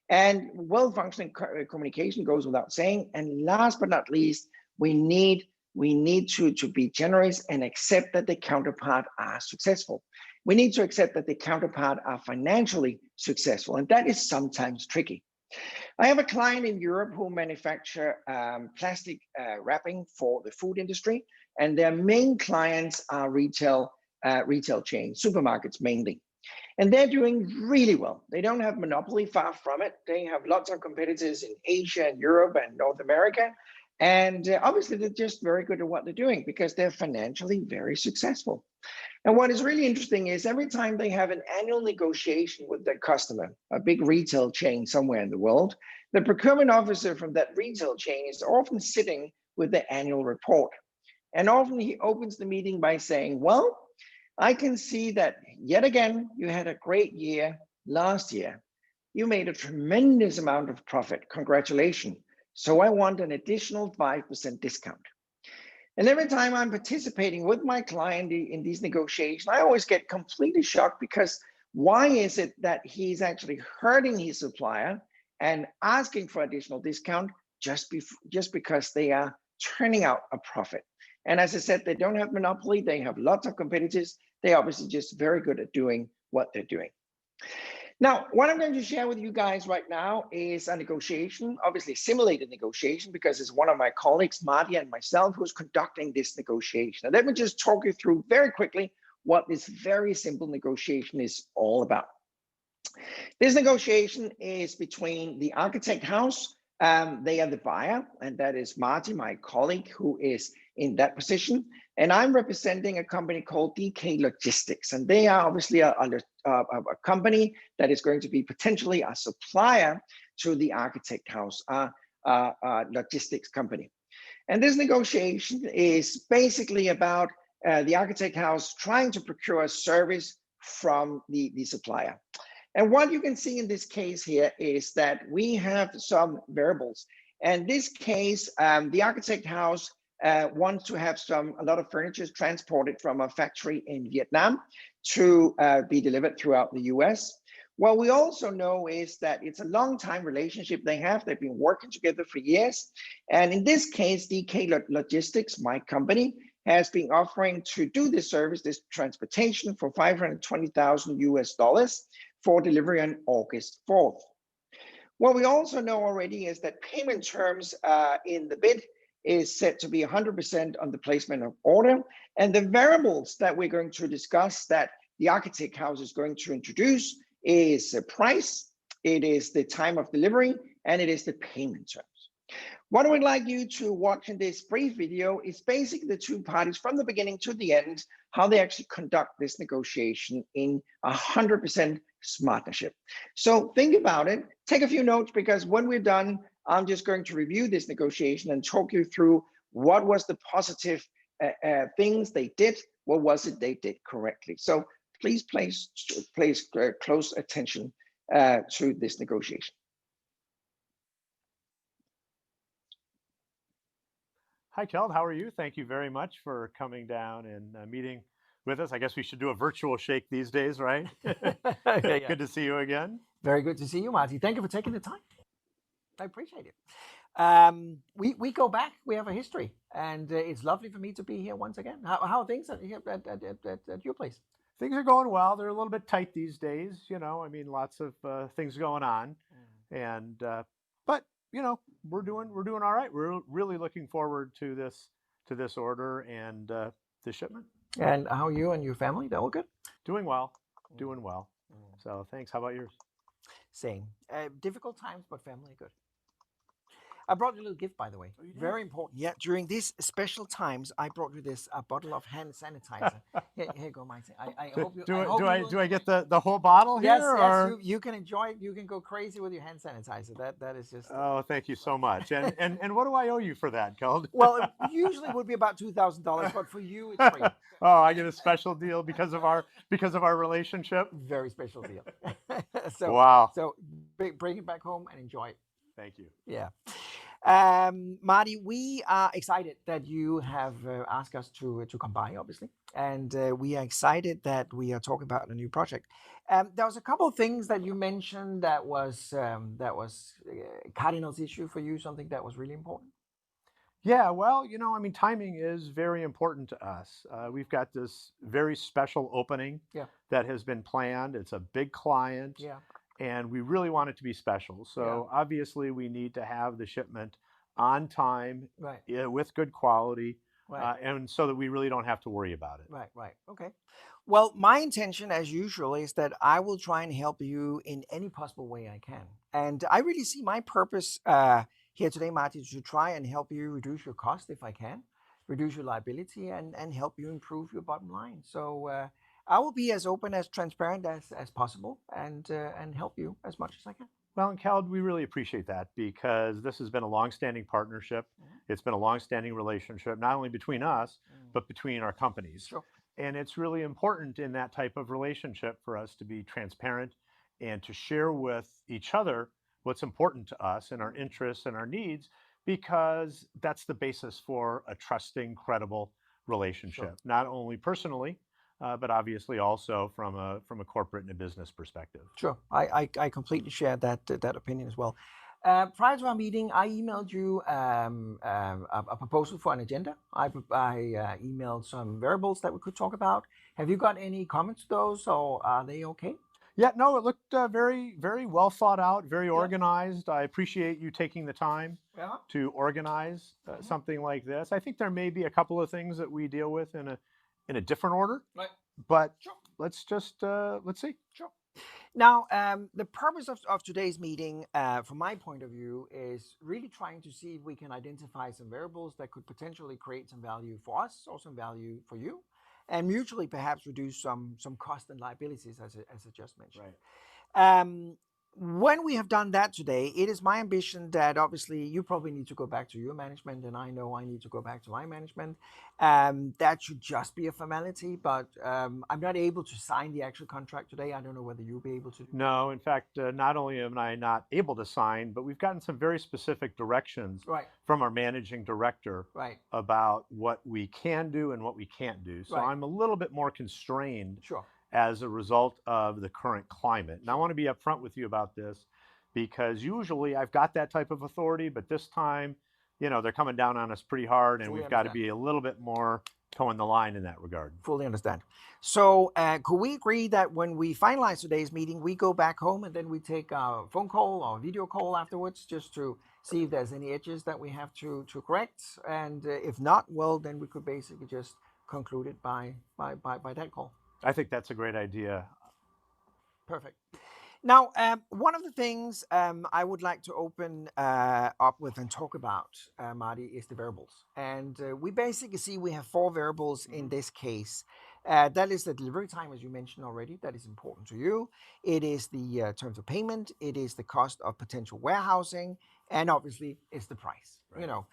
And well-functioning communication goes without saying. And last but not least, we need to be generous and accept that the counterpart are successful. We need to accept that the counterpart are financially successful, and that is sometimes tricky. I have a client in Europe who manufacture plastic wrapping for the food industry, and their main clients are retail chains, supermarkets mainly. And they're doing really well. They don't have monopoly, far from it. They have lots of competitors in Asia and Europe and North America. And obviously, they're just very good at what they're doing because they're financially very successful. And what is really interesting is every time they have an annual negotiation with their customer, a big retail chain somewhere in the world, the procurement officer from that retail chain is often sitting with the annual report. And often he opens the meeting by saying, well, I can see that yet again, you had a great year last year. You made a tremendous amount of profit. Congratulations. So I want an additional 5% discount. And every time I'm participating with my client in these negotiations, I always get completely shocked because why is it that he's actually hurting his supplier and asking for additional discount just because they are turning out a profit? And as I said, they don't have monopoly. They have lots of competitors. They're obviously just very good at doing what they're doing. Now, what I'm going to share with you guys right now is a negotiation, obviously simulated negotiation, because it's one of my colleagues, Marty and myself, who's conducting this negotiation. And let me just talk you through very quickly what this very simple negotiation is all about. This negotiation is between the architect house. They are the buyer, and that is Marty, my colleague, who is in that position. And I'm representing a company called DK Logistics. And they are obviously a company that is going to be potentially a supplier to the architect house, logistics company. And this negotiation is basically about the architect house trying to procure a service from the supplier. And what you can see in this case here is that we have some variables. In this case, the architect house wants to have a lot of furniture transported from a factory in Vietnam to be delivered throughout the US. What we also know is that it's a long time relationship they have. They've been working together for years. And in this case, DK Logistics, my company, has been offering to do this service, this transportation for $520,000 US for delivery on August 4th. What we also know already is that payment terms in the bid is set to be 100% on the placement of order. And the variables that we're going to discuss that the architect house is going to introduce is the price, it is the time of delivery, and it is the payment terms. What I would like you to watch in this brief video is basically the two parties from the beginning to the end, how they actually conduct this negotiation in 100% partnership. So think about it, take a few notes, because when we're done, I'm just going to review this negotiation and talk you through what was the positive things they did, what was it they did correctly. So please place close attention to this negotiation. Hi, Kjeld. How are you? Thank you very much for coming down and meeting with us. I guess we should do a virtual shake these days, right? Yeah. Good to see you again. Very good to see you, Marty. Thank you for taking the time. I appreciate it. We go back. We have a history, and it's lovely for me to be here once again. How are things at your place? Things are going well. They're a little bit tight these days, you know. I mean, lots of things going on, and but you know, we're doing all right. We're really looking forward to this order and the shipment. And how are you and your family? They're all good? Doing well. So thanks. How about yours? Same. Difficult times, but family good. I brought you a little gift, by the way. Oh, you did? Very important. Yeah, during these special times, I brought you this bottle of hand sanitizer. Here you go, Marty. I hope you. Do I get the whole bottle here? Yes, or? You can enjoy it. You can go crazy with your hand sanitizer. That is just. Oh, thank you so much. And what do I owe you for that, Kjeld? Well, it usually would be about $2,000, but for you, it's free. Oh, I get a special deal because of our relationship. Very special deal. Wow. So bring it back home and enjoy it. Thank you. Yeah. Marty, we are excited that you have asked us to come by, obviously. And we are excited that we are talking about a new project. There was a couple of things that you mentioned that was Cardinal's issue for you, something that was really important. Yeah, well, you know, I mean, timing is very important to us. We've got this very special opening that has been planned. It's a big client. Yeah. And we really want it to be special. So obviously we need to have the shipment on time, with good quality, and so that we really don't have to worry about it. Right. Okay. Well, my intention, as usual, is that I will try and help you in any possible way I can. And I really see my purpose here today, Marty, to try and help you reduce your cost if I can, reduce your liability, and help you improve your bottom line. So I will be as open, as transparent as possible, and help you as much as I can. Well, and Cal, we really appreciate that because this has been a long-standing partnership. It's been a long-standing relationship, not only between us, but between our companies. Sure. And it's really important in that type of relationship for us to be transparent and to share with each other what's important to us and our interests and our needs, because that's the basis for a trusting, credible relationship, not only personally, but obviously also from a corporate and a business perspective. Sure, I completely share that opinion as well. Prior to our meeting, I emailed you a proposal for an agenda. I emailed some variables that we could talk about. Have you got any comments to those, or are they okay? Yeah, no, it looked very, very well thought out, very organized. I appreciate you taking the time to organize something like this. I think there may be a couple of things that we deal with in a different order, but let's just let's see. Sure. Now, the purpose of today's meeting, from my point of view, is really trying to see if we can identify some variables that could potentially create some value for us or some value for you, and mutually perhaps reduce some cost and liabilities, as I just mentioned. Right. When we have done that today, it is my ambition that obviously you probably need to go back to your management, and I know I need to go back to my management. That should just be a formality, but I'm not able to sign the actual contract today. I don't know whether you'll be able to. No, in fact, not only am I not able to sign, but we've gotten some very specific directions from our managing director about what we can do and what we can't do. So I'm a little bit more constrained. Sure. As a result of the current climate. And I want to be upfront with you about this, because usually I've got that type of authority, but this time, you know, they're coming down on us pretty hard, and we've got to be a little bit more towing the line in that regard. Fully understand. So could we agree that when we finalize today's meeting, we go back home and then we take a phone call or a video call afterwards, just to see if there's any edges that we have to correct? And if not, well, then we could basically just conclude it by that call. I think that's a great idea. Perfect. Now, one of the things I would like to open up with and talk about, Marty, is the variables. And we basically see we have 4 variables in this case. That is the delivery time, as you mentioned already. That is important to you. It is the terms of payment. It is the cost of potential warehousing. And obviously, it's the price. You know,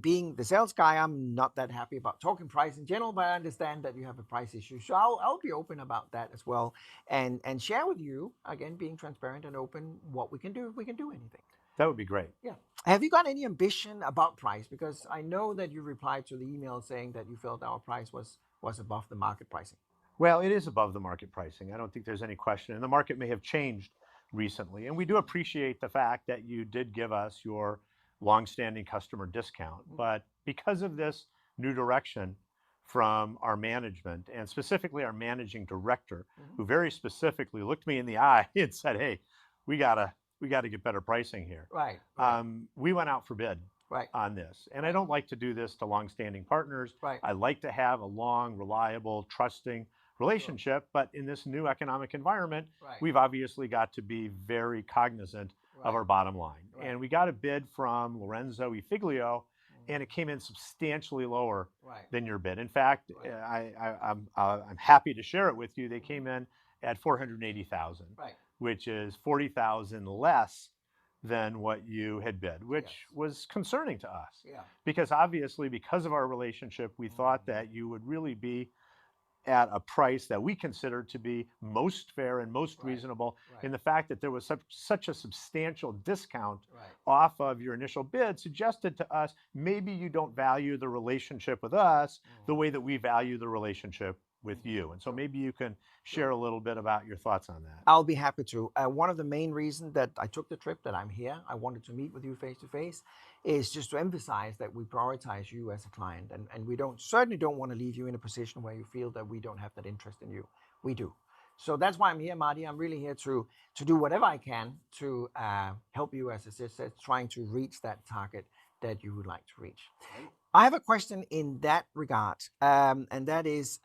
being the sales guy, I'm not that happy about talking price in general, but I understand that you have a price issue. So I'll be open about that as well, and share with you, again, being transparent and open, what we can do, if we can do anything. That would be great. Yeah. Have you got any ambition about price? Because I know that you replied to the email saying that you felt our price was above the market pricing. Well, it is above the market pricing. I don't think there's any question. And the market may have changed recently. And we do appreciate the fact that you did give us your long-standing customer discount. But because of this new direction from our management, and specifically our managing director, who very specifically looked me in the eye and said, "Hey, we gotta get better pricing here." Right. We went out for bid on this. And I don't like to do this to long-standing partners. I like to have a long, reliable, trusting relationship. But in this new economic environment, we've obviously got to be very cognizant of our bottom line. And we got a bid from Lorenzo e Figlio, and it came in substantially lower than your bid. In fact, I'm happy to share it with you. They came in at $480,000, which is $40,000 less than what you had bid, which was concerning to us. Because obviously, because of our relationship, we thought that you would really be at a price that we considered to be most fair and most reasonable, in the fact that there was such a substantial discount off of your initial bid, suggested to us maybe you don't value the relationship with us the way that we value the relationship with you. And so maybe you can share a little bit about your thoughts on that. I'll be happy to. One of the main reasons that I took the trip, that I'm here, I wanted to meet with you face to face, is just to emphasize that we prioritize you as a client, and we certainly don't want to leave you in a position where you feel that we don't have that interest in you. We do. So that's why I'm here, Marty. I'm really here to do whatever I can to help you, as I said, trying to reach that target that you would like to reach. I have a question in that regard, and that is,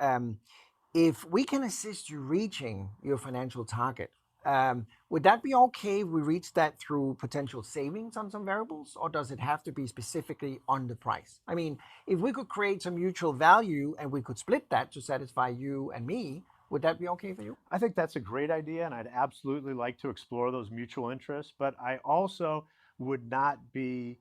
if we can assist you reaching your financial target, Would that be okay if we reach that through potential savings on some variables, or does it have to be specifically on the price? I mean, if we could create some mutual value and we could split that to satisfy you and me, would that be okay for you? I think that's a great idea, and I'd absolutely like to explore those mutual interests. But I also would not be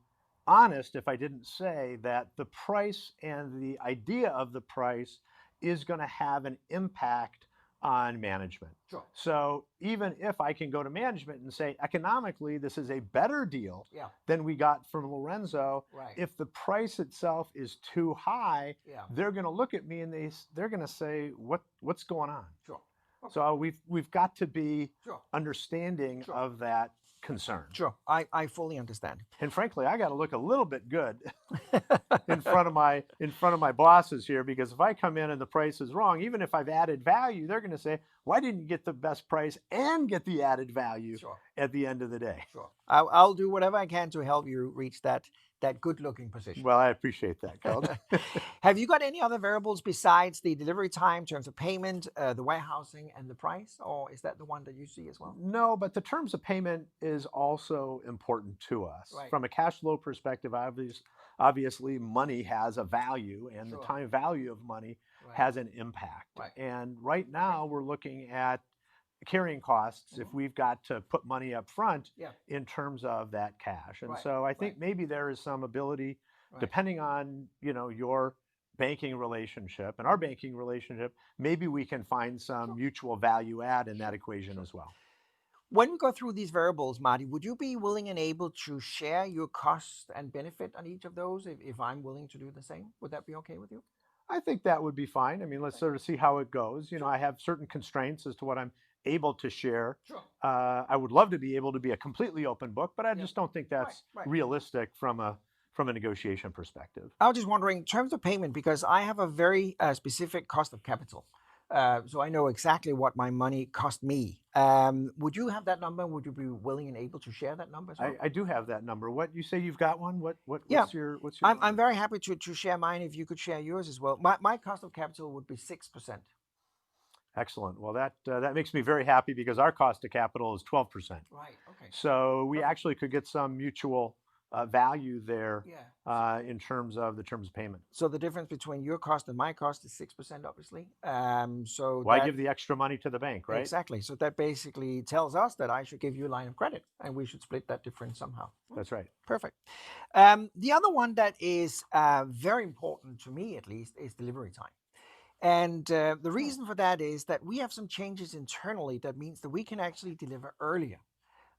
honest if I didn't say that the price and the idea of the price is going to have an impact on management. Sure. So even if I can go to management and say economically this is a better deal Yeah. than we got from Lorenzo, Right. if the price itself is too high, Yeah. they're going to look at me and they're going to say what's going on. Sure. Okay. So we've got to be Sure. understanding Sure. of that concern. Sure. I fully understand. And frankly, I got to look a little bit good in front of my bosses here, because if I come in and the price is wrong, even if I've added value, they're going to say, "Why didn't you get the best price and get the added value Sure. at the end of the day?" Sure. I'll do whatever I can to help you reach that good-looking position. Well, I appreciate that, Kjeld. Have you got any other variables besides the delivery time, terms of payment, the warehousing, and the price, or is that the one that you see as well? No, but the terms of payment is also important to us. Right. From a cash flow perspective, obviously money has a value, and Sure. the time value of money Right. has an impact. Right. And right now we're looking at carrying costs if we've got to put money up front Yeah. in terms of that cash. And Right. so I think Right. maybe there is some ability, Right. depending on, your banking relationship and our banking relationship, maybe we can find some mutual value add in that equation as well. When we go through these variables, Marty, would you be willing and able to share your cost and benefit on each of those if I'm willing to do the same? Would that be okay with you? I think that would be fine. I mean, let's sort of see how it goes. Sure. I have certain constraints as to what I'm able to share. Sure. I would love to be able to be a completely open book, but I Yeah. just don't think that's Right. realistic from a negotiation perspective. I was just wondering, in terms of payment, because I have a very specific cost of capital. So I know exactly what my money cost me. Would you have that number? Would you be willing and able to share that number as well? I do have that number. What you say you've got one? Yeah. What's your I'm number? very happy to share mine if you could share yours as well. My cost of capital would be 6%. Excellent. Well, that makes me very happy because our cost of capital is 12%. Right. Okay. So we Perfect. actually could get some mutual value there Yeah. in terms of the terms of payment. So the difference between your cost and my cost is 6%, obviously. So Why that, give the extra money to the bank, right? exactly. So that basically tells us that I should give you a line of credit, and we should split that difference somehow. That's right. Perfect. The other one that is very important to me, at least, is delivery time. And the reason for that is that we have some changes internally that means that we can actually deliver earlier.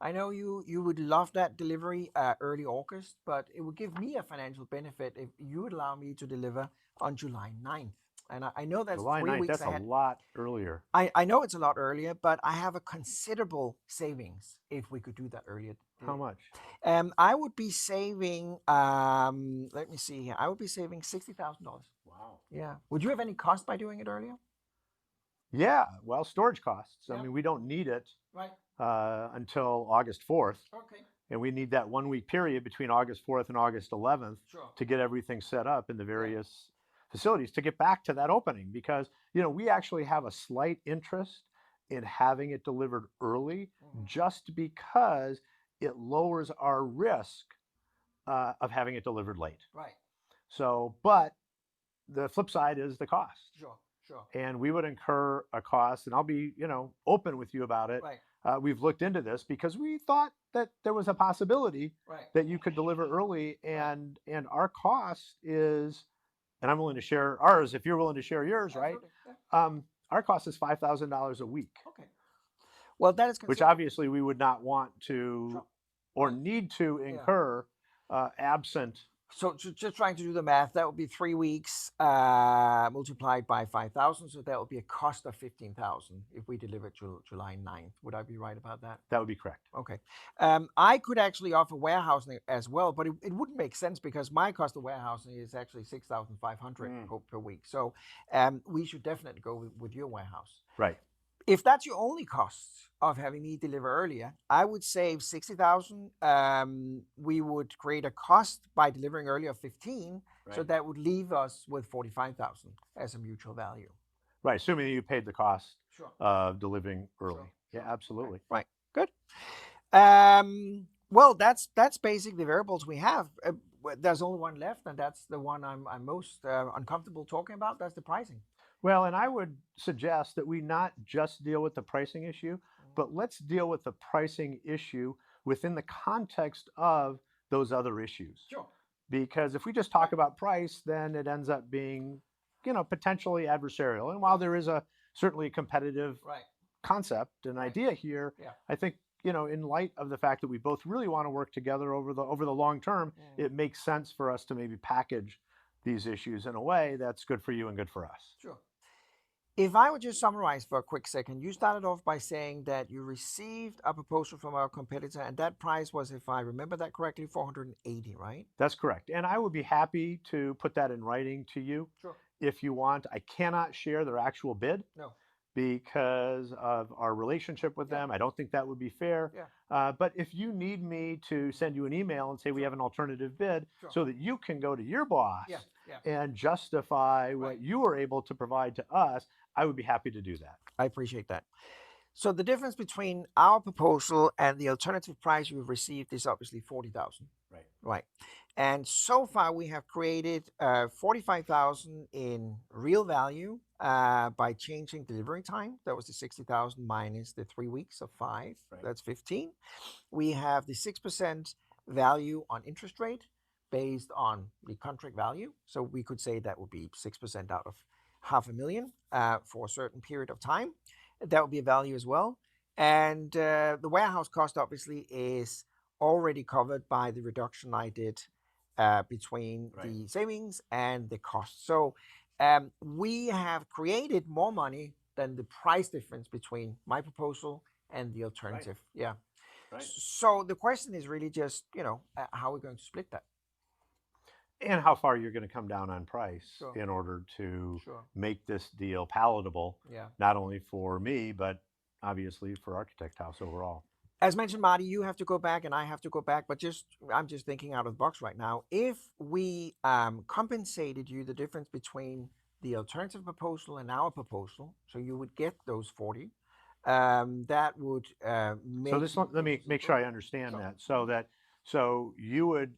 I know you would love that delivery early August, but it would give me a financial benefit if you would allow me to deliver on July 9th. And I know that's July 3 9th, weeks that's ahead. a lot earlier. I know it's a lot earlier, but I have a considerable savings if we could do that earlier. How much? I would be saving, let me see here. I would be saving $60,000. Wow. Yeah. Would you have any cost by doing it earlier? Yeah, well, storage costs. I Yeah. mean, we don't need it Right. until August 4th. Okay. And we need that 1 week period between August 4th and August 11th Sure. to get everything set up in the various facilities to get back to that opening. Because, we actually have a slight interest in having it delivered early just because it lowers our risk of having it delivered late. Right. So, but the flip side is the cost. Sure. Sure. And we would incur a cost, and I'll be, open with you about it. Right. We've looked into this because we thought that there was a possibility Right. that you could deliver early, and our cost is, and I'm willing to share ours if you're willing to share yours, right? Absolutely. Yeah. Our cost is $5,000 a week, Okay. Well, that is which considerable. obviously we would not want to Sure. or need to incur absent. So just trying to do the math, that would be 3 weeks multiplied by 5,000. So that would be a cost of 15,000 if we deliver July 9th. Would I be right about that? That would be correct. Okay. I could actually offer warehousing as well, but it wouldn't make sense because my cost of warehousing is actually 6,500 per week. So we should definitely go with your warehouse. Right. If that's your only cost of having me deliver earlier, I would save 60,000. We would create a cost by delivering earlier of 15, so Right. that would leave us with 45,000 as a mutual value. Right, assuming you paid the cost Sure. of delivering early. Sure, Yeah, sure. absolutely. Right. Good. Well, that's basically the variables we have. There's only one left, and that's the one I'm most uncomfortable talking about. That's the pricing. Well, and I would suggest that we not just deal with the pricing issue, but let's deal with the pricing issue within the context of those other issues. Sure. Because if we just talk about price, then it ends up being, potentially adversarial. And while there is a certainly a competitive Right. concept and Right. idea here, Yeah. I think, in light of the fact that we both really want to work together over the long term, it makes sense for us to maybe package these issues in a way that's good for you and good for us. Sure. If I would just summarize for a quick second, you started off by saying that you received a proposal from our competitor, and that price was, if I remember that correctly, 480, right? That's correct. And I would be happy to put that in writing to you Sure. if you want. I cannot share their actual bid No. because of our relationship with them. I don't think that would be fair. Yeah. But if you need me to send you an email and say we have an alternative bid Sure. so that you can go to your boss Yeah. Yeah. and justify Right. what you were able to provide to us, I would be happy to do that. I appreciate that. So the difference between our proposal and the alternative price we've received is obviously 40,000. Right. Right. And so far we have created 45,000 in real value by changing delivery time. That was the 60,000 minus the 3 weeks of 5. Right. That's 15. We have the 6% value on interest rate based on the contract value. So we could say that would be 6% out of 500,000 for a certain period of time. That would be a value as well. And the warehouse cost obviously is already covered by the reduction I did between Right. the savings and the cost. So we have created more money than the price difference between my proposal and the alternative. Yeah. Right. So the question is really just, how we're going to split that. And how far you're going to come down on price Sure. in order to Sure. make this deal palatable, Yeah. not only for me, but obviously for Architect House overall. As mentioned, Marty, you have to go back and I have to go back, but I'm just thinking out of the box right now. If we compensated you the difference between the alternative proposal and our proposal, so you would get those 40, that would make. So this one, let me make sure I understand that. So you would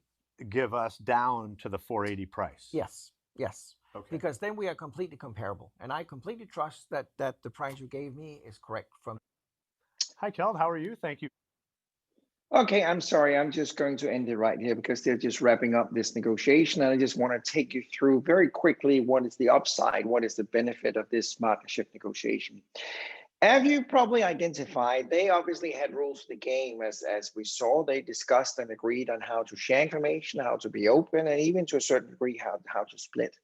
give us down to the 480 price. Yes. Yes. Okay. Because then we are completely comparable, and I completely trust that the price you gave me is correct from. Hi, Kjeld. How are you? Thank you. Okay, I'm sorry. I'm just going to end it right here because they're just wrapping up this negotiation. And I just want to take you through very quickly what is the upside, what is the benefit of this partnership negotiation. As you probably identified, they obviously had rules of the game as we saw. They discussed and agreed on how to share information, how to be open, and even to a certain degree, how to split.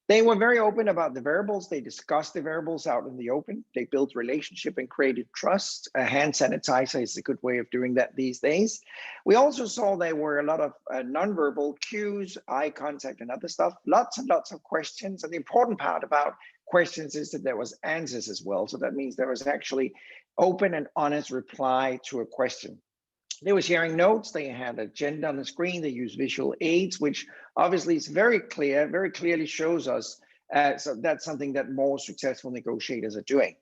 They were very open about the variables. They discussed the variables out in the open. They built relationship and created trust. A hand sanitizer is a good way of doing that these days. We also saw there were a lot of nonverbal cues, eye contact and other stuff, lots and lots of questions. And the important part about questions is that there was answers as well. So that means there was actually open and honest reply to a question. They were sharing notes. They had agenda on the screen. They used visual aids, which obviously is very clear, very clearly shows us. So that's something that more successful negotiators are doing.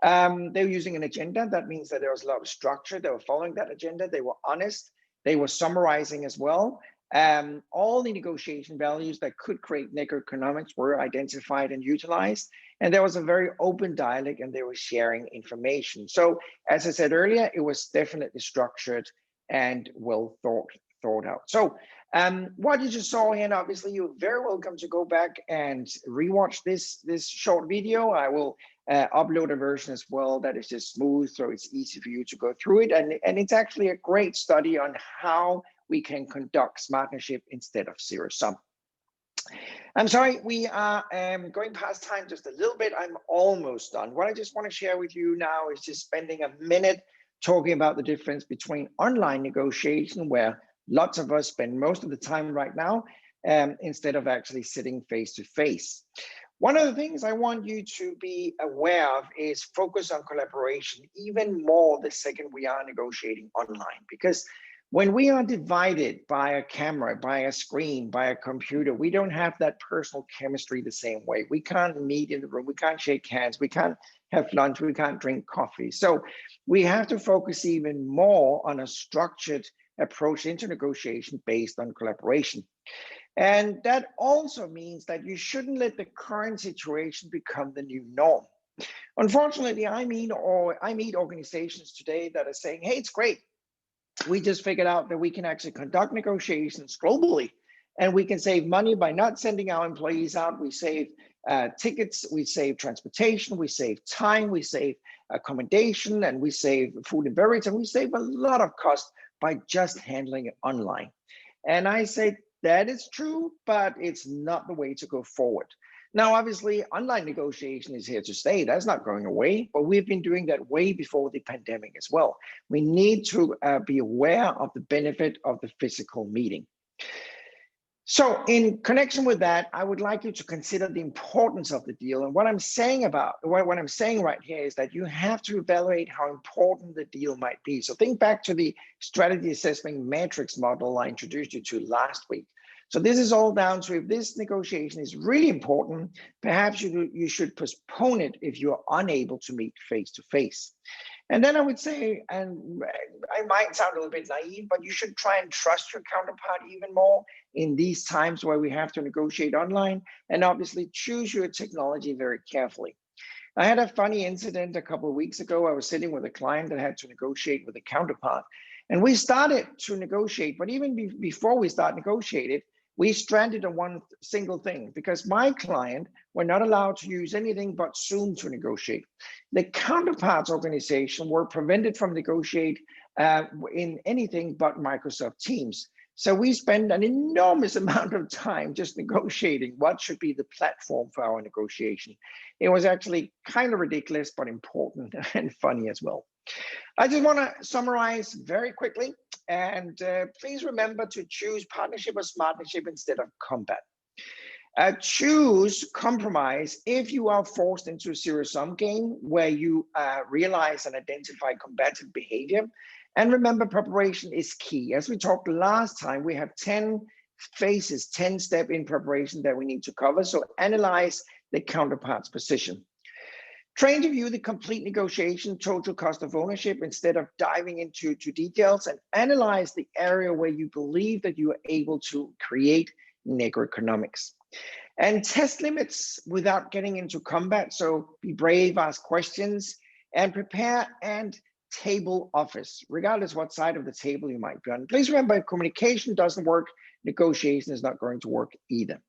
They were using an agenda. That means that there was a lot of structure. They were following that agenda. They were honest. They were summarizing as well. All the negotiation values that could create Negoeconomics were identified and utilized. And there was a very open dialogue and they were sharing information. So as I said earlier, it was definitely structured and well thought out. So what you just saw here, and obviously you're very welcome to go back and rewatch this short video. I will upload a version as well that is just smooth, so it's easy for you to go through it. And it's actually a great study on how we can conduct partnership instead of zero sum. I'm sorry, we are going past time just a little bit. I'm almost done. What I just want to share with you now is just spending a minute talking about the difference between online negotiation, where lots of us spend most of the time right now, instead of actually sitting face to face. One of the things I want you to be aware of is focus on collaboration even more the second we are negotiating online, because When we are divided by a camera, by a screen, by a computer, we don't have that personal chemistry the same way. We can't meet in the room, we can't shake hands, we can't have lunch, we can't drink coffee. So we have to focus even more on a structured approach into negotiation based on collaboration. And that also means that you shouldn't let the current situation become the new norm. Unfortunately, I meet organizations today that are saying, hey, it's great. We just figured out that we can actually conduct negotiations globally, and we can save money by not sending our employees out. We save tickets, we save transportation, we save time, we save accommodation, and we save food and beverage, and we save a lot of cost by just handling it online. And I say that is true, but it's not the way to go forward. Now, obviously, online negotiation is here to stay. That's not going away, but we've been doing that way before the pandemic as well. We need to be aware of the benefit of the physical meeting. So in connection with that, I would like you to consider the importance of the deal. And what I'm saying right here is that you have to evaluate how important the deal might be. So think back to the strategy assessment matrix model I introduced you to last week. So this is all down to, if this negotiation is really important, perhaps you should postpone it if you're unable to meet face to face. And then I would say, and I might sound a little bit naive, but you should try and trust your counterpart even more in these times where we have to negotiate online, and obviously choose your technology very carefully. I had a funny incident a couple of weeks ago. I was sitting with a client that had to negotiate with a counterpart, and we started to negotiate, but even before we start negotiating, we stranded on one single thing, because my client were not allowed to use anything but Zoom to negotiate. The counterparts organization were prevented from negotiate in anything but Microsoft Teams. So we spend an enormous amount of time just negotiating what should be the platform for our negotiation. It was actually kind of ridiculous, but important and funny as well. I just want to summarize very quickly, and please remember to choose partnership or smartnership instead of combat. Choose compromise if you are forced into a zero-sum game where you realize and identify combative behavior. And remember, preparation is key. As we talked last time, we have 10 phases, 10-step in preparation that we need to cover. So analyze the counterpart's position. Train to view the complete negotiation total cost of ownership instead of diving into details, and analyze the area where you believe that you are able to create Negoeconomics. And test limits without getting into combat. So be brave, ask questions, and prepare and table office, regardless what side of the table you might be on. Please remember, if communication doesn't work, negotiation is not going to work either.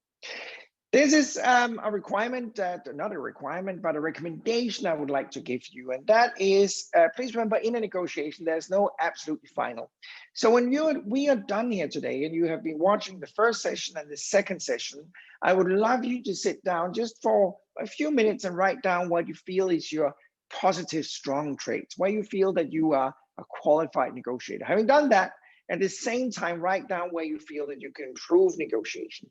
This is a requirement, not a requirement, but a recommendation I would like to give you. And that is, please remember, in a negotiation, there's no absolutely final. So when we are done here today and you have been watching the first session and the second session, I would love you to sit down just for a few minutes and write down what you feel is your positive, strong traits, where you feel that you are a qualified negotiator. Having done that, at the same time, write down where you feel that you can improve negotiation.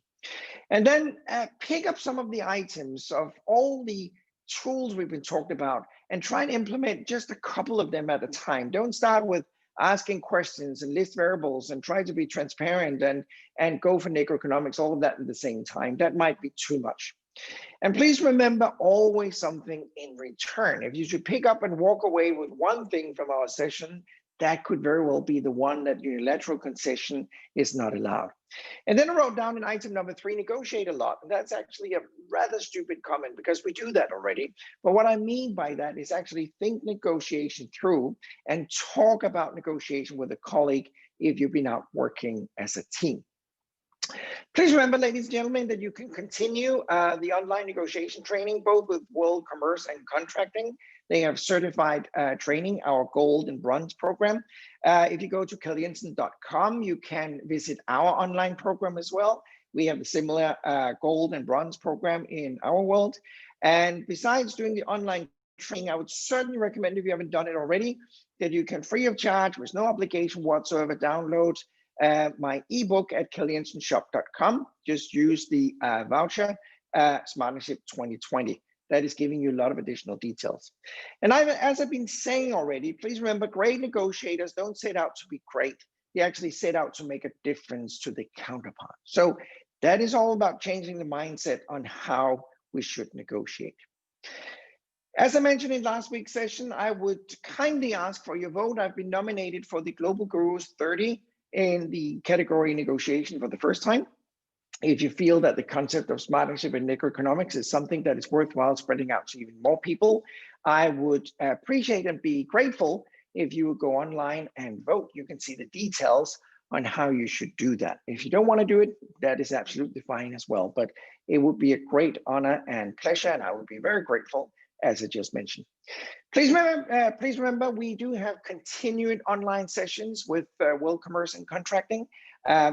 And then pick up some of the items of all the tools we've been talking about and try and implement just a couple of them at a time. Don't start with asking questions and list variables and try to be transparent and go for Negoeconomics, all of that at the same time. That might be too much. And please remember, always something in return. If you should pick up and walk away with one thing from our session, that could very well be the one that unilateral concession is not allowed. And then I wrote down in item number 3, negotiate a lot. And that's actually a rather stupid comment because we do that already. But what I mean by that is actually think negotiation through and talk about negotiation with a colleague if you've been out working as a team. Please remember, ladies and gentlemen, that you can continue the online negotiation training, both with World Commerce and Contracting. They have certified training, our gold and bronze program. If you go to kjelljensen.com, you can visit our online program as well. We have a similar gold and bronze program in our world. And besides doing the online training, I would certainly recommend, if you haven't done it already, that you can free of charge, with no obligation whatsoever, download my ebook at kjelljensenshop.com. Just use the voucher Smartnership 2020. That is giving you a lot of additional details. And as I've been saying already, please remember, great negotiators don't set out to be great. he actually set out to make a difference to the counterpart. So that is all about changing the mindset on how we should negotiate. As I mentioned in last week's session, I would kindly ask for your vote. I've been nominated for the Global Gurus 30 in the category negotiation for the first time. If you feel that the concept of smart leadership in macroeconomics is something that is worthwhile spreading out to even more people, I would appreciate and be grateful if you would go online and vote. You can see the details on how you should do that. If you don't want to do it, that is absolutely fine as well. But it would be a great honor and pleasure, and I would be very grateful, as I just mentioned. Please remember, we do have continued online sessions with World Commerce and Contracting.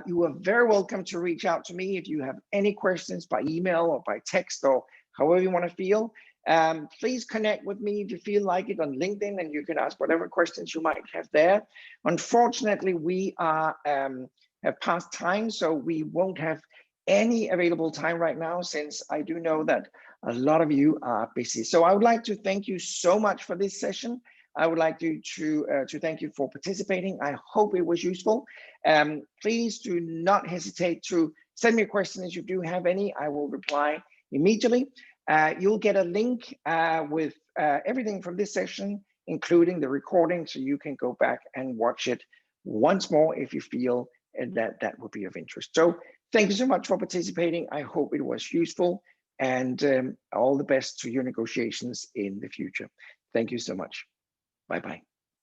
You are very welcome to reach out to me if you have any questions by email or by text or however you want to feel. Please connect with me if you feel like it on LinkedIn, and you can ask whatever questions you might have there. Unfortunately, we are have past time, so we won't have any available time right now, since I do know that a lot of you are busy. So I would like to thank you so much for this session. I would like to thank you for participating. I hope it was useful. Please do not hesitate to send me a question if you do have any. I will reply immediately. You'll get a link with everything from this session, including the recording, so you can go back and watch it once more if you feel that would be of interest. So thank you so much for participating. I hope it was useful, and all the best to your negotiations in the future. Thank you so much. Bye-bye.